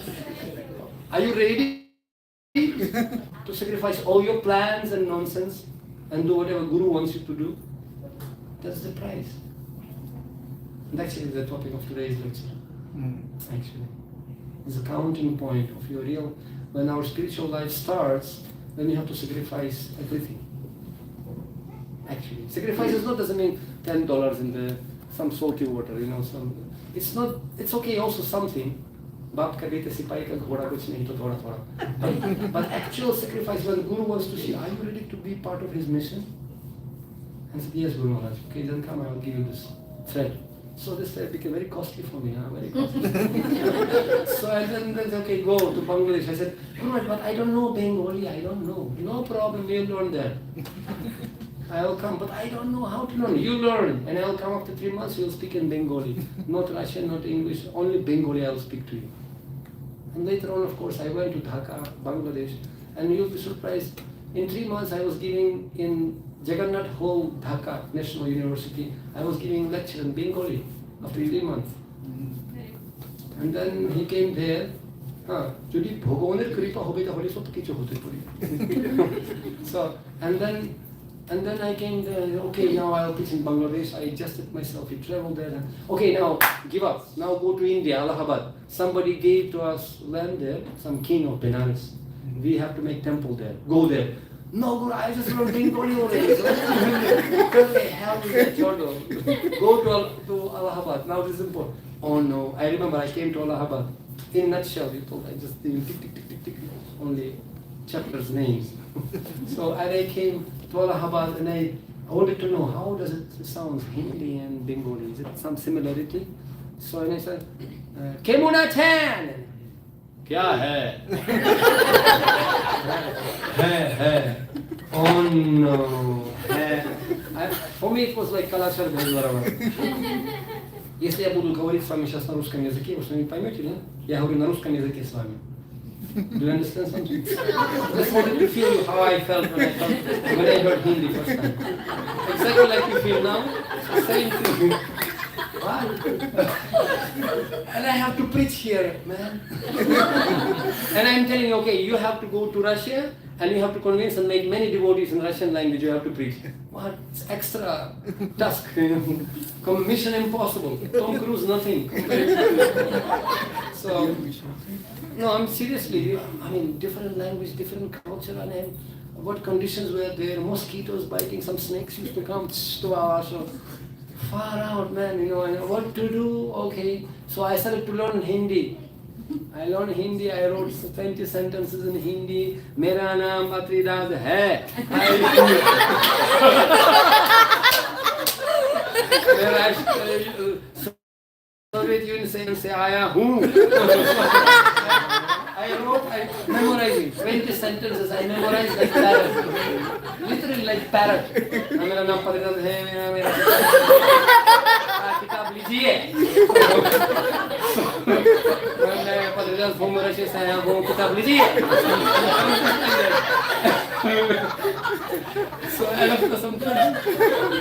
Are you ready to sacrifice all your plans and nonsense and do whatever Guru wants you to do? That's the price. And actually the topic of today's lecture. Actually. It's a counting point of your real, when our spiritual life starts, then you have to sacrifice everything. Actually. Sacrifice doesn't mean $10 in some salty water, it's okay also something. Baap ka beta sipai ka ghoda kuch nahi to thoda thoda. But actual sacrifice, when Guru wants to see, are you ready to be part of his mission? And I said, yes, Guru Maharaj. Okay, then come, I will give you this thread. So this thread became very costly for me, very costly. So I then okay, go to Bangladesh. I said, Guru Maharaj, but I don't know Bengali, I don't know. No problem, we'll learn that. I will come, but I don't know how to learn. You learn, and I will come after 3 months, you will speak in Bengali. Not Russian, not English, only Bengali I will speak to you. And later on, of course, I went to Dhaka, Bangladesh, and you'll be surprised. In 3 months, I was giving in Jagannath Hall, Dhaka National University, I was giving lecture in Bengali after 3 months. And then he came there. যদি ভগবানের কৃপা হবে তাহলে সব কিছু হতে পারে So and then I came there. Okay, now I'll preach in Bangladesh. I adjusted myself. We traveled there. Okay, now give up. Now go to India, Allahabad. Somebody gave to us land there, some king of Benares. We have to make temple there. Go there. No, Guru, I just learned Bengali already. What the hell is that Jordo? Go to Allahabad. Now this is important. Oh no, I remember I came to Allahabad. In a nutshell, people, I just tick, tick, tick, tick, tick, only chapters, names. So I came to Allahabad and I wanted to know how does it sound, Hindi and Bengali. Is it some similarity? So and I said, Kemuna Chan! Kya hai? Hai. Oh no. For me it was like Kalachar Bhajwarava. Если я буду говорить с вами сейчас на русском языке, вы что-нибудь поймете, да? Я говорю на русском языке с вами. Do you understand something? Just wanted to feel how I felt when I heard Hindi first time. Exactly like you feel now. Same thing. What? And I have to preach here, man. And I'm telling you, okay, you have to go to Russia and you have to convince and make many devotees in Russian language you have to preach. What? It's extra task. Mission impossible. Tom Cruise, nothing. So, no, I'm seriously, different language, different culture, and what conditions were there, mosquitoes biting, some snakes used to come to our so far out, man, and what to do, okay. So I started to learn Hindi. I learned Hindi, I wrote 20 sentences in Hindi. Mera naam Patri hai. Soviet Union se aaya hoon. I memorizing 20 sentences, I memorized like parrot. Literally like parrot. Mera naam Patri hai, mera kitab lijiye. Patri phone mein Russia se aaya hoon, kitab lijiye. So I left some time.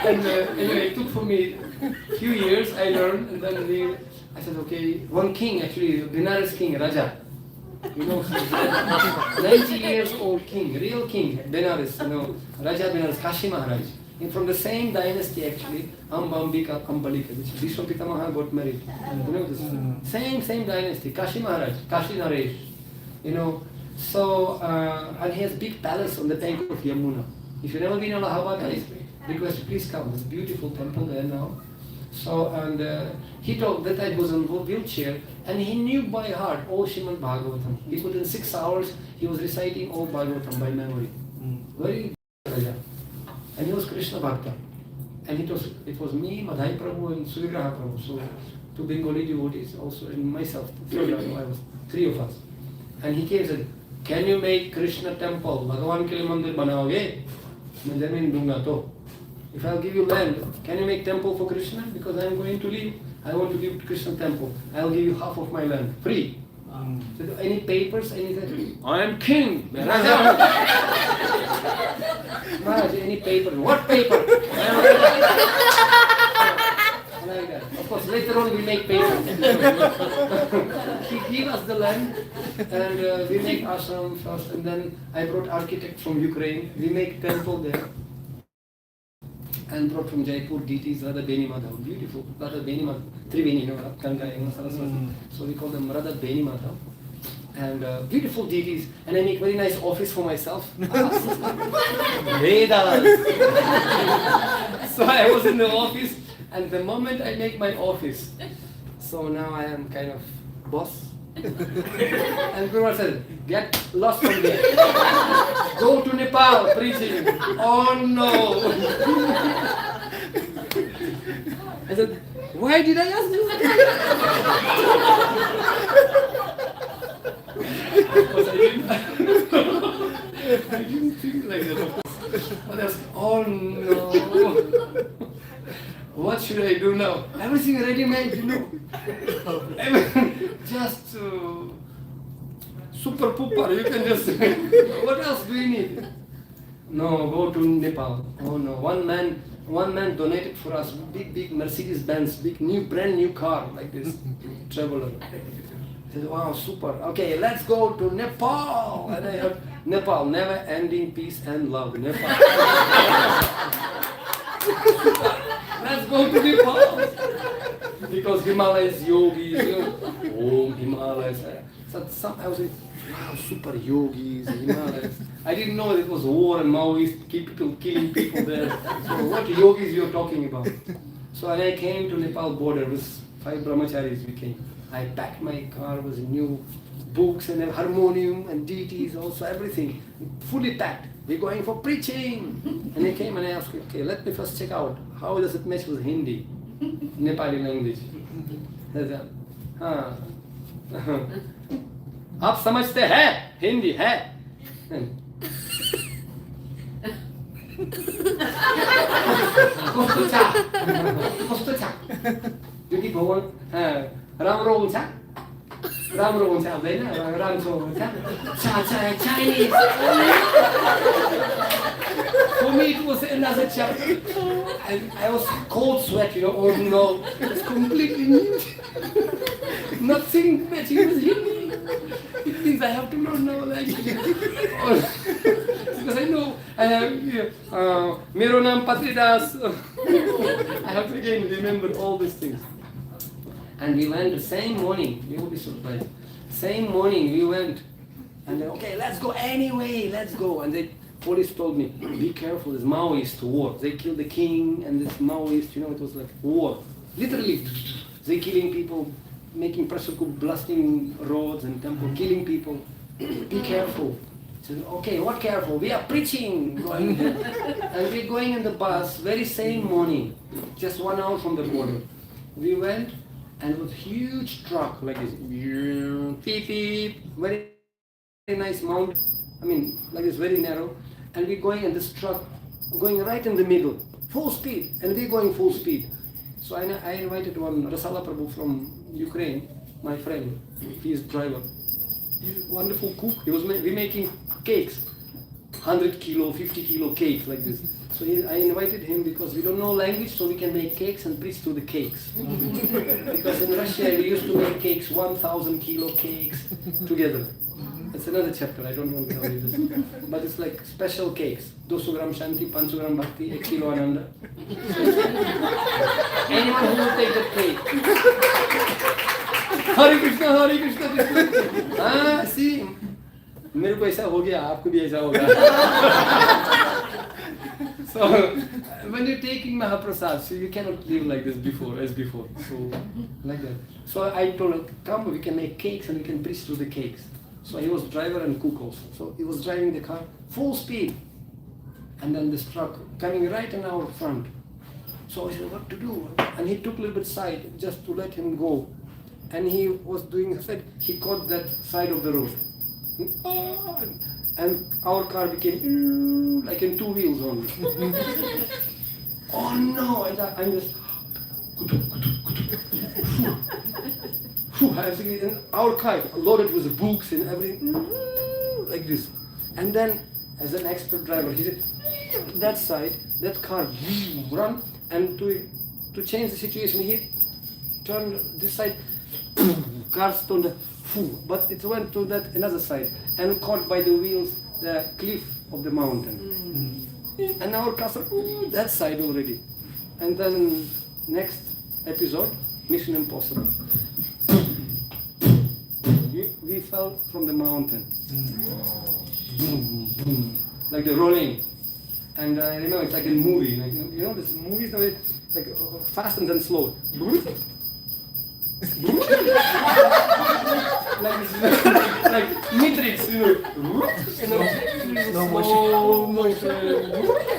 And anyway, it took for me a few years, I learned, and then I said, okay, one king actually, Benares king, Raja. 90 years old king, real king, Benares, Raja Benares, Kashi Maharaj. And from the same dynasty actually, Ambambika, Ambalika, which Vishnu Pitamaha got married. This same dynasty, Kashi Maharaj, Kashi Naresh. So, and he has big palace on the bank of Yamuna. If you've never been in Allahabad, I request you please come. It's a beautiful temple there now. So, and he told that I was in a wheelchair, and he knew by heart all Srimad Bhagavatam. He within 6 hours, he was reciting all Bhagavatam by memory. Very Raja. And he was Krishna Bhakta. And it was me, Madhai Prabhu, and Suvigraha Prabhu. So, two Bengali devotees also, and myself, three of us. And he came and said, can you make Krishna temple? Bhagavan ke liye mandir banaoge? Main zamin dunga to. If I'll give you land, can you make temple for Krishna? Because I'm going to leave. I want to give Krishna temple. I'll give you half of my land, free. So, any papers, anything? I am king. Maharaj, any paper? What paper? Like that. Of course, later on we make papers. He gave us the land, and we make ashram first, and then I brought architect from Ukraine. We make temple there. And brought from Jaipur deities, Radha Beni Madhav, beautiful. Radha Beni Madhav, Triveni, Ganga, Saraswati. So we call them Radha Beni Madhav. And beautiful deities. And I make very nice office for myself. Vedas. So I was in the office, and the moment I make my office, so now I am kind of boss. And Guru said, get lost from there. Go to Nepal preaching. Oh no. I said, why did I ask you? Because I didn't think like that. But I was, oh no. What should I do now? Everything ready made, you know. Just super pooper, you can just, what else do you need? No, go to Nepal. Oh no, one man donated for us big Mercedes Benz, brand new car like this, traveler. I said, wow, super. Okay, let's go to Nepal. And I heard, Nepal, never ending peace and love. Nepal. Let's go to Nepal. Because Himalayas, yogis, you know, oh, Himalayas. So I was like, wow, super yogis, Himalayas. I didn't know it was war and Maoists, people killing people there. So what yogis you're talking about? So when I came to Nepal border with 5 brahmacharis, we came. I packed my car with new books and a harmonium and deities, also everything, fully packed. We're going for preaching. And I came and I asked, okay, let me first check out, how does it match with Hindi, Nepali language? हाँ, आप समझते हैं हिंदी है? कस्तो छ? क्योंकि भगवान राम्रो हुन्छ हुँदैन राम्रो हुन्छ Chinese. For me it was another chapter, and I was cold sweat, you know. Oh no, it's completely new. Nothing matching with Hindi. It means I have to learn now language. Because I know I have Mero naam Patri das. I have to again remember all these things. And we went the same morning. You will be surprised. Same morning we went, and then, okay, let's go anyway. Let's go. And the police told me, be careful. There's Maoist war. They killed the king, and this Maoist, you know, it was like war. Literally, they killing people, making pressure cook, blasting roads and temple, killing people. Be careful. I said, okay, what careful? We are preaching. Going and we're going in the bus very same morning, just 1 hour from the border. We went. And it was a huge truck like this, beep beep, very nice mount. I mean, like this, very narrow. And we're going in this truck, going right in the middle, full speed, and we're going full speed. So I invited one Srila Prabhu from Ukraine, my friend. He's driver. He's a wonderful cook. We're making cakes, 100 kilo, 50 kilo cakes like this. So I invited him because we don't know language, so we can make cakes and preach through the cakes. Because in Russia we used to make cakes, 1,000 kilo cakes together. It's another chapter, I don't want to tell you this. But it's like special cakes. 200 gram Shanti, 500 gram Bhakti, 1 kilo Ananda. Anyone who will take the cake. Hare Krishna, Hare Krishna, Krishna. Ah, see, मेरे को ऐसा हो गया, आपको भी ऐसा होगा. So when you're taking Mahaprasad, so you cannot live like this as before. So like that. So I told him, come, we can make cakes and we can preach through the cakes. So he was driver and cook also. So he was driving the car full speed. And then this truck coming right in our front. So I said, what to do? And he took a little bit side just to let him go. And he was doing, he caught that side of the road. And our car became like in 2 wheels only. Oh no! And I'm just, I was thinking, and our car loaded with books and everything, like this. And then, as an expert driver, he said, that side, that car run, and to change the situation, he turned this side, cars turned, but it went to that another side and caught by the wheels the cliff of the mountain. And our car started that side already. And then next episode, Mission Impossible. We fell from the mountain. Boom, boom, like the rolling. And I remember it's like a movie, like you know this movies like fast and then slow. like Matrix, you know, slow motion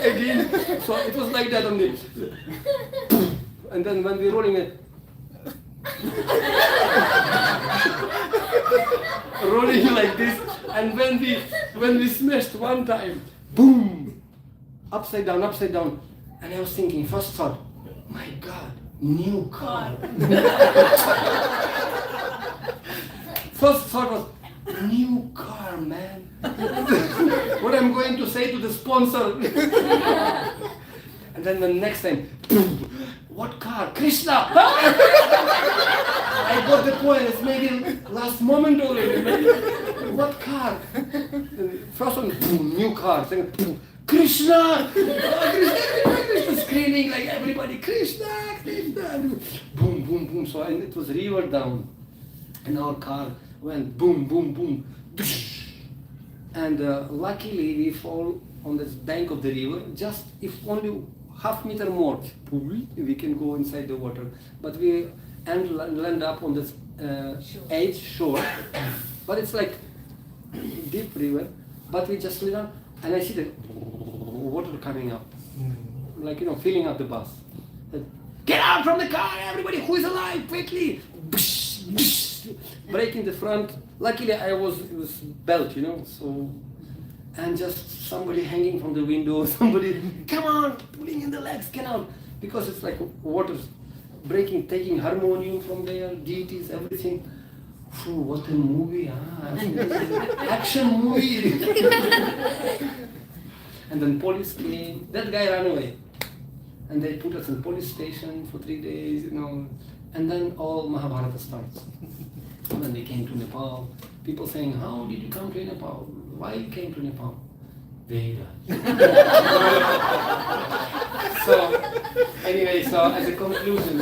again. So it was like that only. And then when we're rolling it, rolling like this, and when we smashed one time, boom, upside down, and I was thinking, first thought, my God, new car. First thought was, new car, man. What I'm going to say to the sponsor. And then the next time, what car? Krishna! I got the point, it's maybe last moment already. What car? First one, boom, new car. Second, boom, Krishna! Krishna! Screaming like everybody, Krishna! Krishna! Boom, boom, boom. So and it was river down. And our car went boom, boom, boom. And luckily we fall on this bank of the river, just if only half meter more, we can go inside the water. But we land up on this edge shore. But it's like deep river, but we just lay down and I see the water coming up. Like, you know, filling up the bus. Get out from the car, everybody who is alive, quickly! Breaking the front. Luckily I was belt, you know, so, and just somebody hanging from the window, somebody, come on, pulling in the legs, get out, because it's like water breaking, taking harmonium from there, deities, everything. Phew, what a movie, huh? Action movie. And then police came, that guy ran away. And they put us in police station for 3 days, you know, and then all Mahabharata starts. And then they came to Nepal. People saying, how did you come to Nepal? Why you came to Nepal? Vedas. So, anyway, so as a conclusion,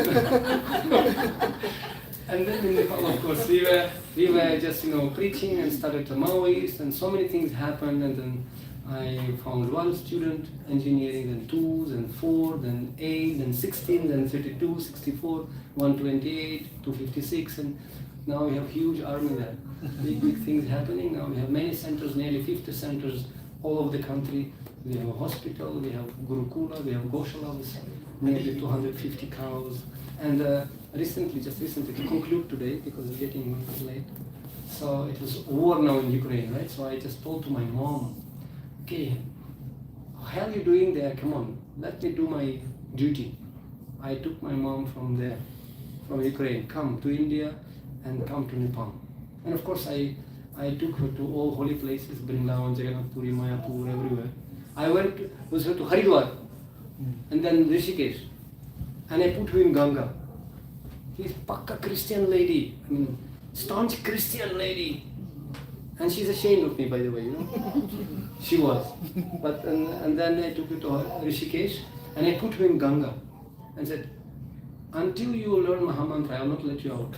and then in Nepal, of course, we were just, you know, preaching and started to Maoist, and so many things happened, and then I found 1 student, engineering, then 2, then 4, then 8, then 16, then 32, 64, 128, 256, and now we have huge army there. Big things happening. Now we have many centers, nearly 50 centers all over the country. We have a hospital, we have Gurukula, we have Goshala with nearly 250 cows. And just recently, to conclude today, because it's getting late, so it was war now in Ukraine, right? So I just told to my mom, okay, how are you doing there? Come on, let me do my duty. I took my mom from there, from Ukraine, come to India and come to Nepal. And of course I took her to all holy places, Vrindavan, Jagannath Puri, Mayapur, everywhere. I went with her to Haridwar and then Rishikesh, and I put her in Ganga. She's Pakka Christian lady, I mean, staunch Christian lady. And she's ashamed of me, by the way, you know. She was. But and then I took her to Rishikesh and I put her in Ganga and said, until you learn Mahamantra, I will not let you out.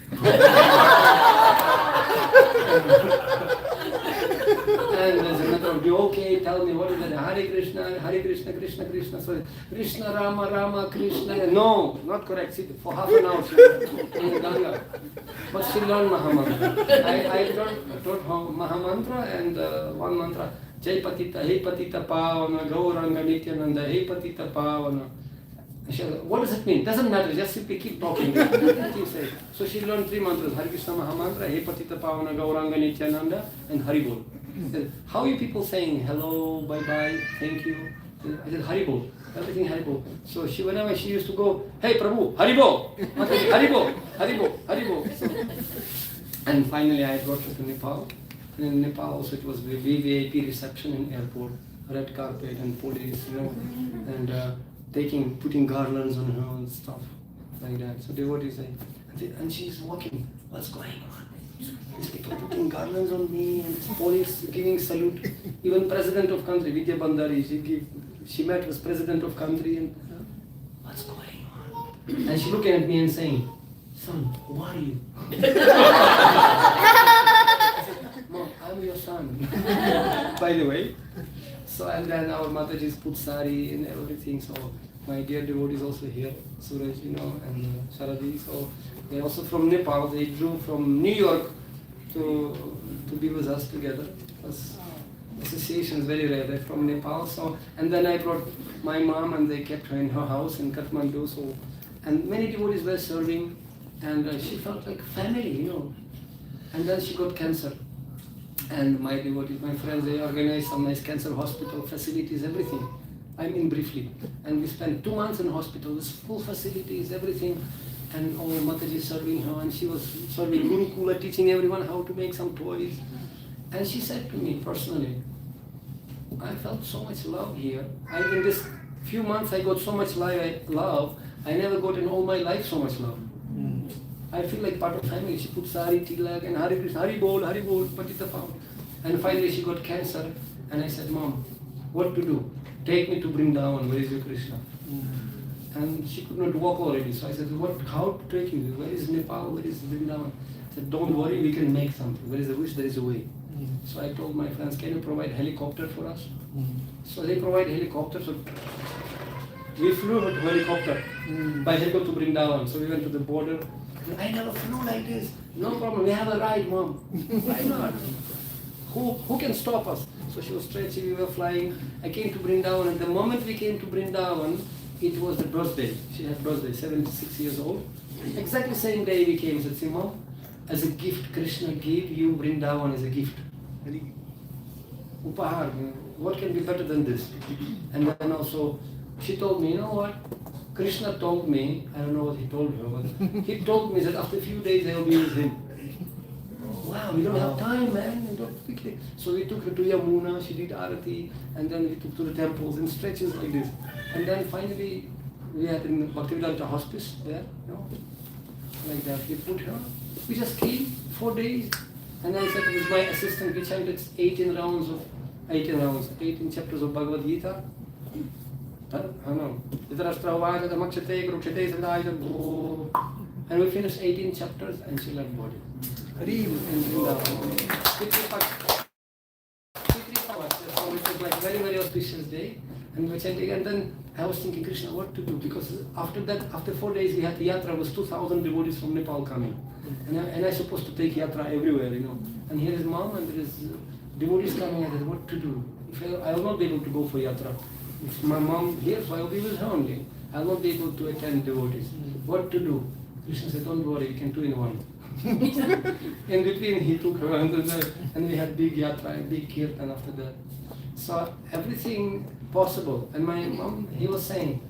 And as a matter of okay, tell me what is that? Hare Krishna, Krishna Krishna. So Krishna Rama, Rama Krishna. No, not correct. See, for half an hour she in Ganga. But she learned Mahamantra. I taught her Mahamantra and one mantra. Jai Patita, Hey Patita Pavana, Gauranga Nityananda, Hey Patita Pavana. What does it mean? Doesn't matter, just simply keep talking. So she learned 3 mantras, Hare Krishna Mahamantra, Hey Patita Pavana Gauranga Nityananda, and Haribol. How are you people saying hello, bye-bye, thank you? I said Haribol, everything Haribol. So whenever she used to go, hey Prabhu, Haribol, Haribol, Haribol, Haribol. So, and finally I brought her to Nepal. And in Nepal also it was VVIP reception in airport, red carpet and police, and putting garlands on her and stuff like that. So devotees say, and she's walking, what's going on? These people putting garlands on me and police giving salute. Even president of country, Vidya Bandari, she met with president of country and what's going on? And she looking at me and saying, son, who are you? I said, Mom, I'm your son. By the way. So and then our Mataji's put sari and everything. So my dear devotee is also here, Suraj, and Sharadi. So they also from Nepal. They drew from New York to be with us together. Because association is very rare. They're from Nepal. So and then I brought my mom and they kept her in her house in Kathmandu. So and many devotees were serving, and she felt like family, And then she got cancer. And my devotees, my friends, they organized some nice cancer hospital facilities, everything. I mean briefly. And we spent 2 months in hospital with full facilities, everything. And all Mataji serving her, and she was serving Gurukula, teaching everyone how to make some toys. And she said to me personally, I felt so much love here. In this few months I got so much love. I never got in all my life so much love. I feel like part of family. She put sari, tilak, and Hare Krishna, Hari Bol, Patita Pav. And finally she got cancer. And I said, Mom, what to do? Take me to Vrindavan. Where is your Krishna? And she could not walk already. So I said, how to take you? Where is Nepal? Where is Vrindavan? I said, don't worry, we can make something. Where is a wish, there is a way. So I told my friends, can you provide helicopter for us? So they provide helicopter. So we flew with helicopter by helicopter to Vrindavan. So we went to the border. I never flew like this. No problem, we have a ride, Mom. Why not? Who can stop us? So she was stretching, we were flying. I came to Vrindavan, and the moment we came to Vrindavan, it was the birthday. She had birthday, 76 years old. Exactly same day we came. I said, see, Mom, as a gift, Krishna gave you Vrindavan as a gift. Upahar, what can be better than this? And then also, she told me, you know what? Krishna told me, I don't know what he told her, but he told me that after a few days I will be with him. Wow, we don't have time, man. We don't quickly. So we took her to Yamuna, she did Arati, and then we took to the temples in stretches like this. And then finally, we had in Bhaktivedanta hospice there, like that. We put her. We just came 4 days. And I said with my assistant, we chanted 18 chapters of Bhagavad Gita. And we finished 18 chapters and she left body. So it was like very, very auspicious day. And we chanted, and then I was thinking, Krishna, what to do? Because after that, after 4 days, we had the yatra, was 2,000 devotees from Nepal coming. And I supposed to take yatra everywhere, And here is Mom and there is devotees coming. I said, what to do? I will not be able to go for yatra. If my mom here, so I will be with her only. I will not be able to attend devotees. What to do? Krishna said, don't worry, you can 2 in 1. In between, he took her and we had big yatra, big kirtan after that. So everything possible. And my mom, he was saying,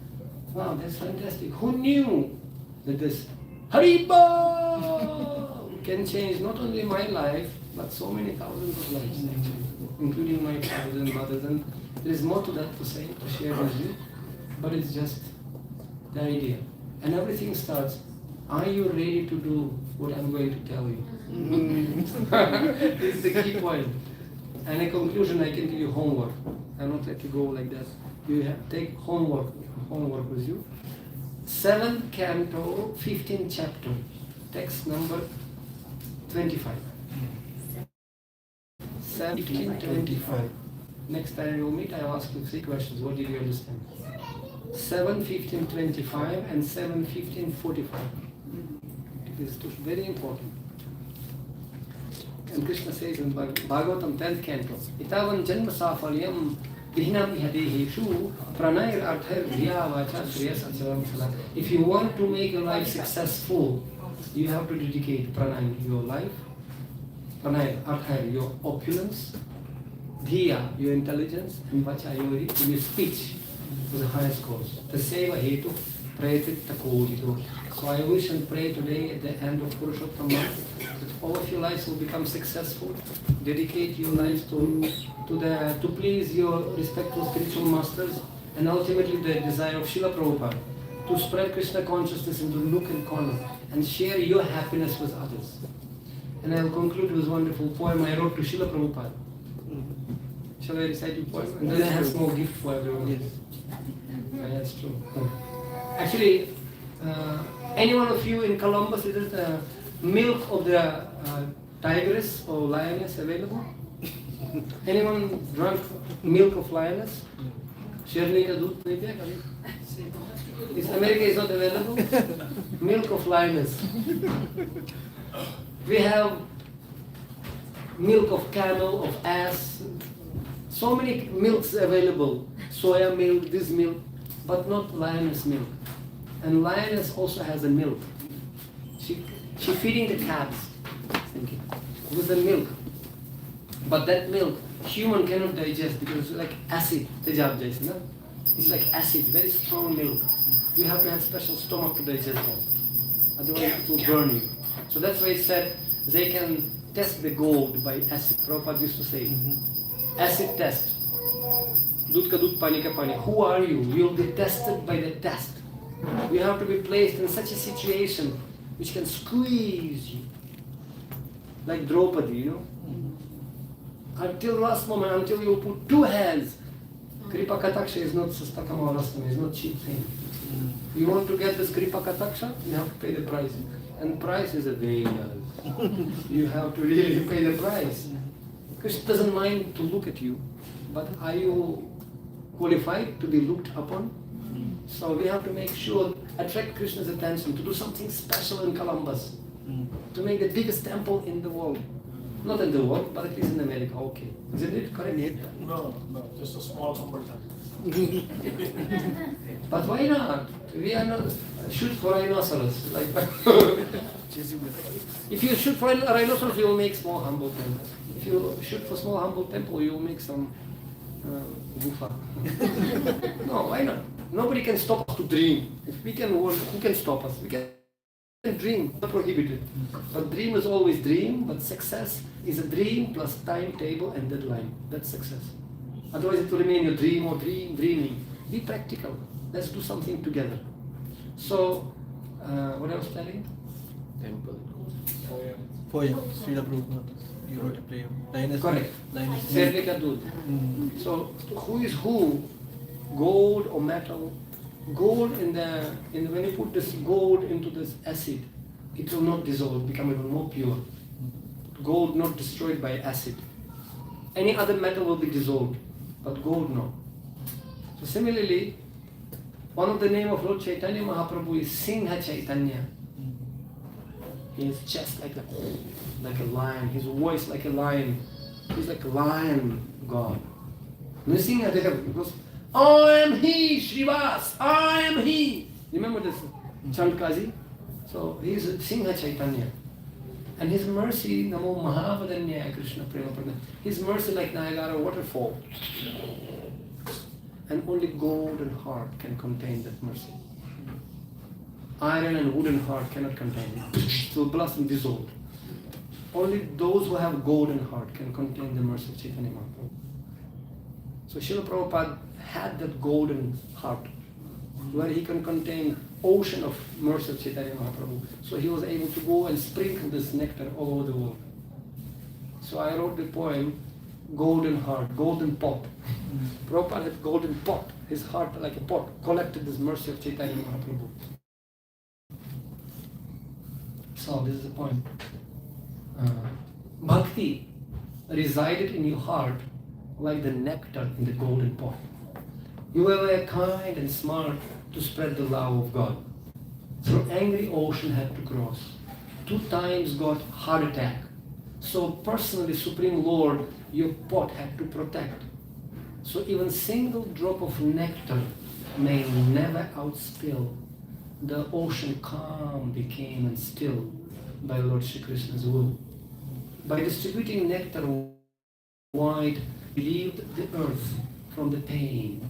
wow, that's fantastic. Who knew that this Haribo can change not only my life, but so many thousands of lives actually, including my fathers and mothers. And there is more to that to say, to share with you, but it's just the idea. And everything starts, are you ready to do what I'm going to tell you? This is the key point. And in conclusion, I can give you homework. I will not let you go like that. You have take homework with you. 7th canto, 15th chapter, text number 25. 1725. Next time you meet, I ask you 3 questions. What did you understand? 7:15:25 and 7:15:45. It is very important. And Krishna says in Bhagavatam 10th canto, Itavan janma safalyam vihnam ihadeheshu pranayir arthar dhiya vacha shreyas acharam salat. If you want to make your life successful, you have to dedicate pranayir, your life, pranayir, arthar, your opulence, dhiya, your intelligence, and vacha, your speech, to the highest cause. Taseva hetu prayatit takodido. So I wish and pray today at the end of Purushottam month that all of your lives will become successful. Dedicate your lives to please your respectful spiritual masters, and ultimately the desire of Srila Prabhupada to spread Krishna consciousness into nook and corner and share your happiness with others. And I will conclude with a wonderful poem I wrote to Srila Prabhupada. Shall I recite the poem? And then I have a small gift for everyone. Yes. That's true. Actually, any one of you in Columbus, is the milk of the tigress or lioness available? Anyone drunk milk of lioness? Sherni ka doodh nahi piya kabhi? Is America is not available? Milk of lioness. We have milk of camel, of ass. So many milks available. Soya milk, this milk, but not lioness milk. And lioness also has a milk. She feeding the calves with the milk. But that milk, human cannot digest because it's like acid. It's like acid, very strong milk. You have to have special stomach to digest that. Otherwise it will burn you. So that's why it said they can test the gold by acid. Prabhupada used to say, acid test. Dudh ka dudh, pani ka pani. Who are you? You'll be tested by the test. You have to be placed in such a situation which can squeeze you. Like Draupadi, you know. Until last moment, until you put 2 hands. Kripa Kataksha is not Sastakamarastam, it's not cheap thing. You want to get this Kripa Kataksha, you have to pay the price. And price is a Vedas. You have to really pay the price. Krishna doesn't mind to look at you, but are you qualified to be looked upon? So we have to make sure, attract Krishna's attention, to do something special in Columbus, to make the biggest temple in the world. Not in the world, but at least in America, okay. Isn't it correct? No, just a small humble temple. But why not? We are not, shoot for rhinoceros. Like, if you shoot for a rhinoceros, you will make small humble temple. If you shoot for small humble temple, you will make some gufa. No, why not? Nobody can stop us to dream. If we can work, who can stop us? We can dream, not prohibited. But dream is always dream, but success is a dream plus timetable and deadline. That's success. Otherwise it will remain your dream or dreaming. Be practical. Let's do something together. So, what I was telling? Temple. Poem, Srila Prabhupada. You wrote a poem. Correct. Lioness. So, who is who? Gold or metal? Gold when you put this gold into this acid, it will not dissolve, become even more pure. Gold not destroyed by acid. Any other metal will be dissolved, but gold no. So similarly, one of the name of Lord Chaitanya Mahaprabhu is Singha Chaitanya. His chest like a lion, his voice like a lion. He's like a lion God. Nrsimha goes, I am he, Srivas, I am he. Remember this Chandkazi? So he is Singha Chaitanya. And his mercy, Namo Mahavadanyaya Krishna Prema Pradana. His mercy like Niagara waterfall. And only golden heart can contain that mercy. Iron and wooden heart cannot contain it. It will blossom dissolved. Only those who have golden heart can contain the mercy of Chaitanya Mahaprabhu. So Srila Prabhupada had that golden heart where he can contain ocean of mercy of Chaitanya Mahaprabhu. So he was able to go and sprinkle this nectar all over the world. So I wrote the poem, Golden Heart, Golden Pot. Prabhupada had golden pot, his heart like a pot, collected this mercy of Chaitanya Mahaprabhu. So this is the point. Bhakti resided in your heart like the nectar in the golden pot. You were kind and smart to spread the love of God. So angry ocean had to cross. 2 times got heart attack. So personally, Supreme Lord, your pot had to protect. So even single drop of nectar may never outspill. The ocean calm became and still by Lord Shri Krishna's will. By distributing nectar wide, relieved the earth from the pain.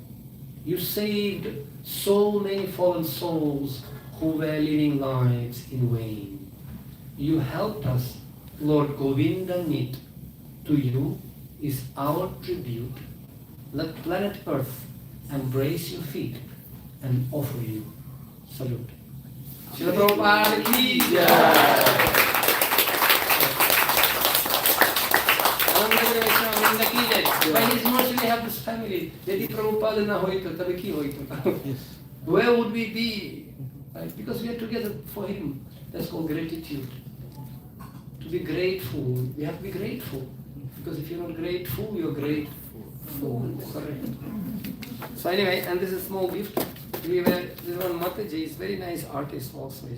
You saved so many fallen souls who were living lives in vain. You helped us, Lord Govinda meet. To you is our tribute. Let planet Earth embrace your feet and offer you salute. Srila Prabhupada ki jai. By His mercy we have this family. Yadi Prabhupada na hoito, tabi ki hoito. Where would we be? Right? Because we are together for Him. That's called gratitude. To be grateful, we have to be grateful. Because if you're not grateful, you're grateful. Correct. So anyway, and this is a small gift. This one Mataji is very nice artist also.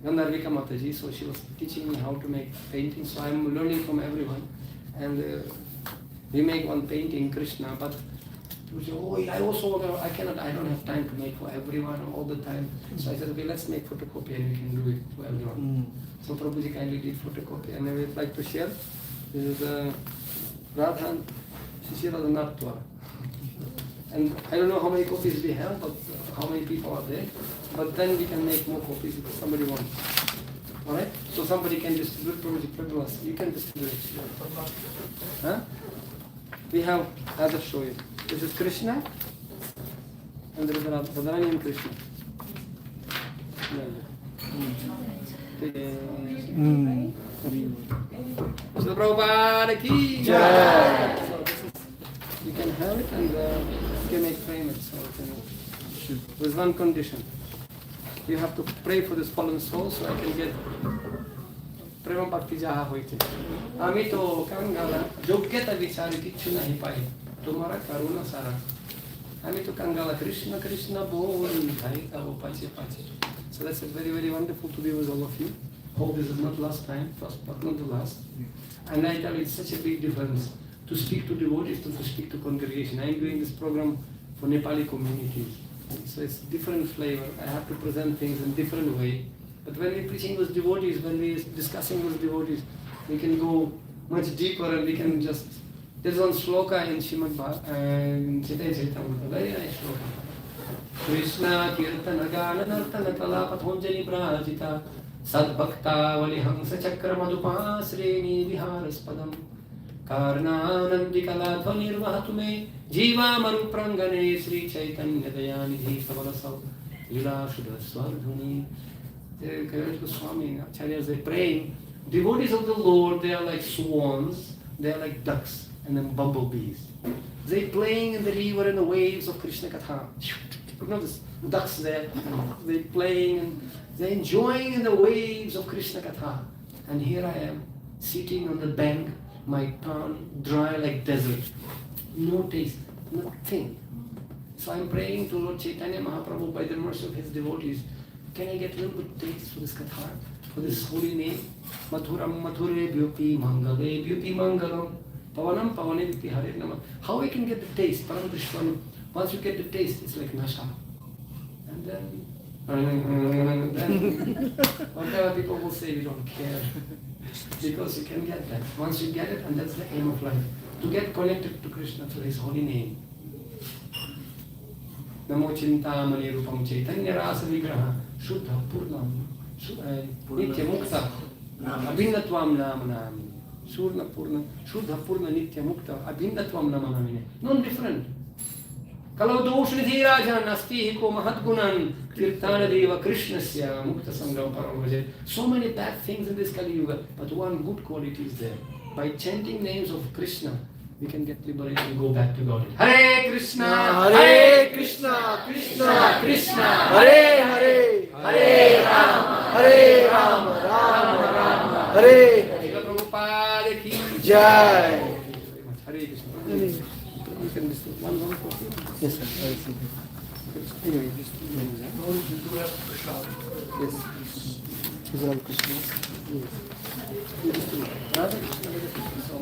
Gandharvika Mataji, so she was teaching me how to make paintings. So I'm learning from everyone. And we make one painting, Krishna, but I don't have time to make for everyone all the time. So I said, okay, let's make photocopy and we can do it for everyone. So Prabhuji kindly did photocopy and I would like to share. This is Radhan Shishira Natwa. And I don't know how many copies we have, but how many people are there. But then we can make more copies if somebody wants. Alright? So somebody can distribute Prabhuji. You can distribute it. Huh? We have, I'll just show you. This is Krishna, and there is Radharani and Krishna. So Prabhupada ki jai. So this is, you can have it and you can make frame it. So there's one condition. You have to pray for this fallen soul so I can get Prema Bhakti Jaha hoite. Ami to Kangala, Yogyata Vichari Kichu nahi pai. Tumhara karuna sara. Ami to Kangala Krishna Krishna bol Hari Tavo Pache Pache. So that's very, very wonderful to be with all of you. Hope this is not last time, first but not the last. And I tell you, it's such a big difference to speak to devotees to speak to congregation. I am doing this program for Nepali communities. So it's different flavor. I have to present things in different way. But when we're preaching with devotees, when we're discussing with devotees, we can go much deeper and we can just... There's one shloka in Srimad Bhagavatam, very nice shloka. Krishna kirtana gana nartana kala pathonjali brajita sadbhakta valihangsa chakra madupa sreni viharaspadam karnanandi kala dhvanirvahatume jiva maru prangane Sri Chaitanya dayanidhi savala lila shuddha swardhuni. The Swami Acharyas, they praying. Devotees of the Lord, they are like swans, they are like ducks, and then bumblebees. They playing in the river and the waves of Krishna Katha. You know this ducks there, they playing and they enjoying in the waves of Krishna Katha. And here I am, sitting on the bank, my tongue dry like desert. No taste, nothing. So I'm praying to Lord Chaitanya Mahaprabhu by the mercy of his devotees. Can I get a little bit taste for this katha, for this holy name? Madhuram madhure bhyupi mangale bhyupi mangalam pavanam pavane bhyupi hare nama. How I can get the taste? Param. Once you get the taste, it's like nasha. And then whatever people will say, we don't care. Because you can get that. Once you get it, and that's the aim of life. To get connected to Krishna through his holy name. Namo Chintamani Rupam Chaitanya Rasa Vigraha Shuddha Purnam Nitya Mukta Abhindatvam Namanami Surna Purna Shuddha Purna Nitya Mukta Abhindatvam Namanamine. Non different. Kalau doshridhi rajan asti hiko mahatgunan kirtana deva Krishnasya Mukta Sangram Paramaje. So many bad things in this Kali Yuga, but one good quality is there. By chanting names of Krishna, we can get liberated and go back to God. Hare Krishna, Hare Krishna, Krishna Krishna, Hare Hare, Hare Rama, Rama Rama, Hare Hare. Srila Prabhupada ki jai. Yes, sir. I received it. Anyway, just No, you do have prasad. yes. These are all Krishnas. Yes. Radha Krishna, Radha Krishna. So,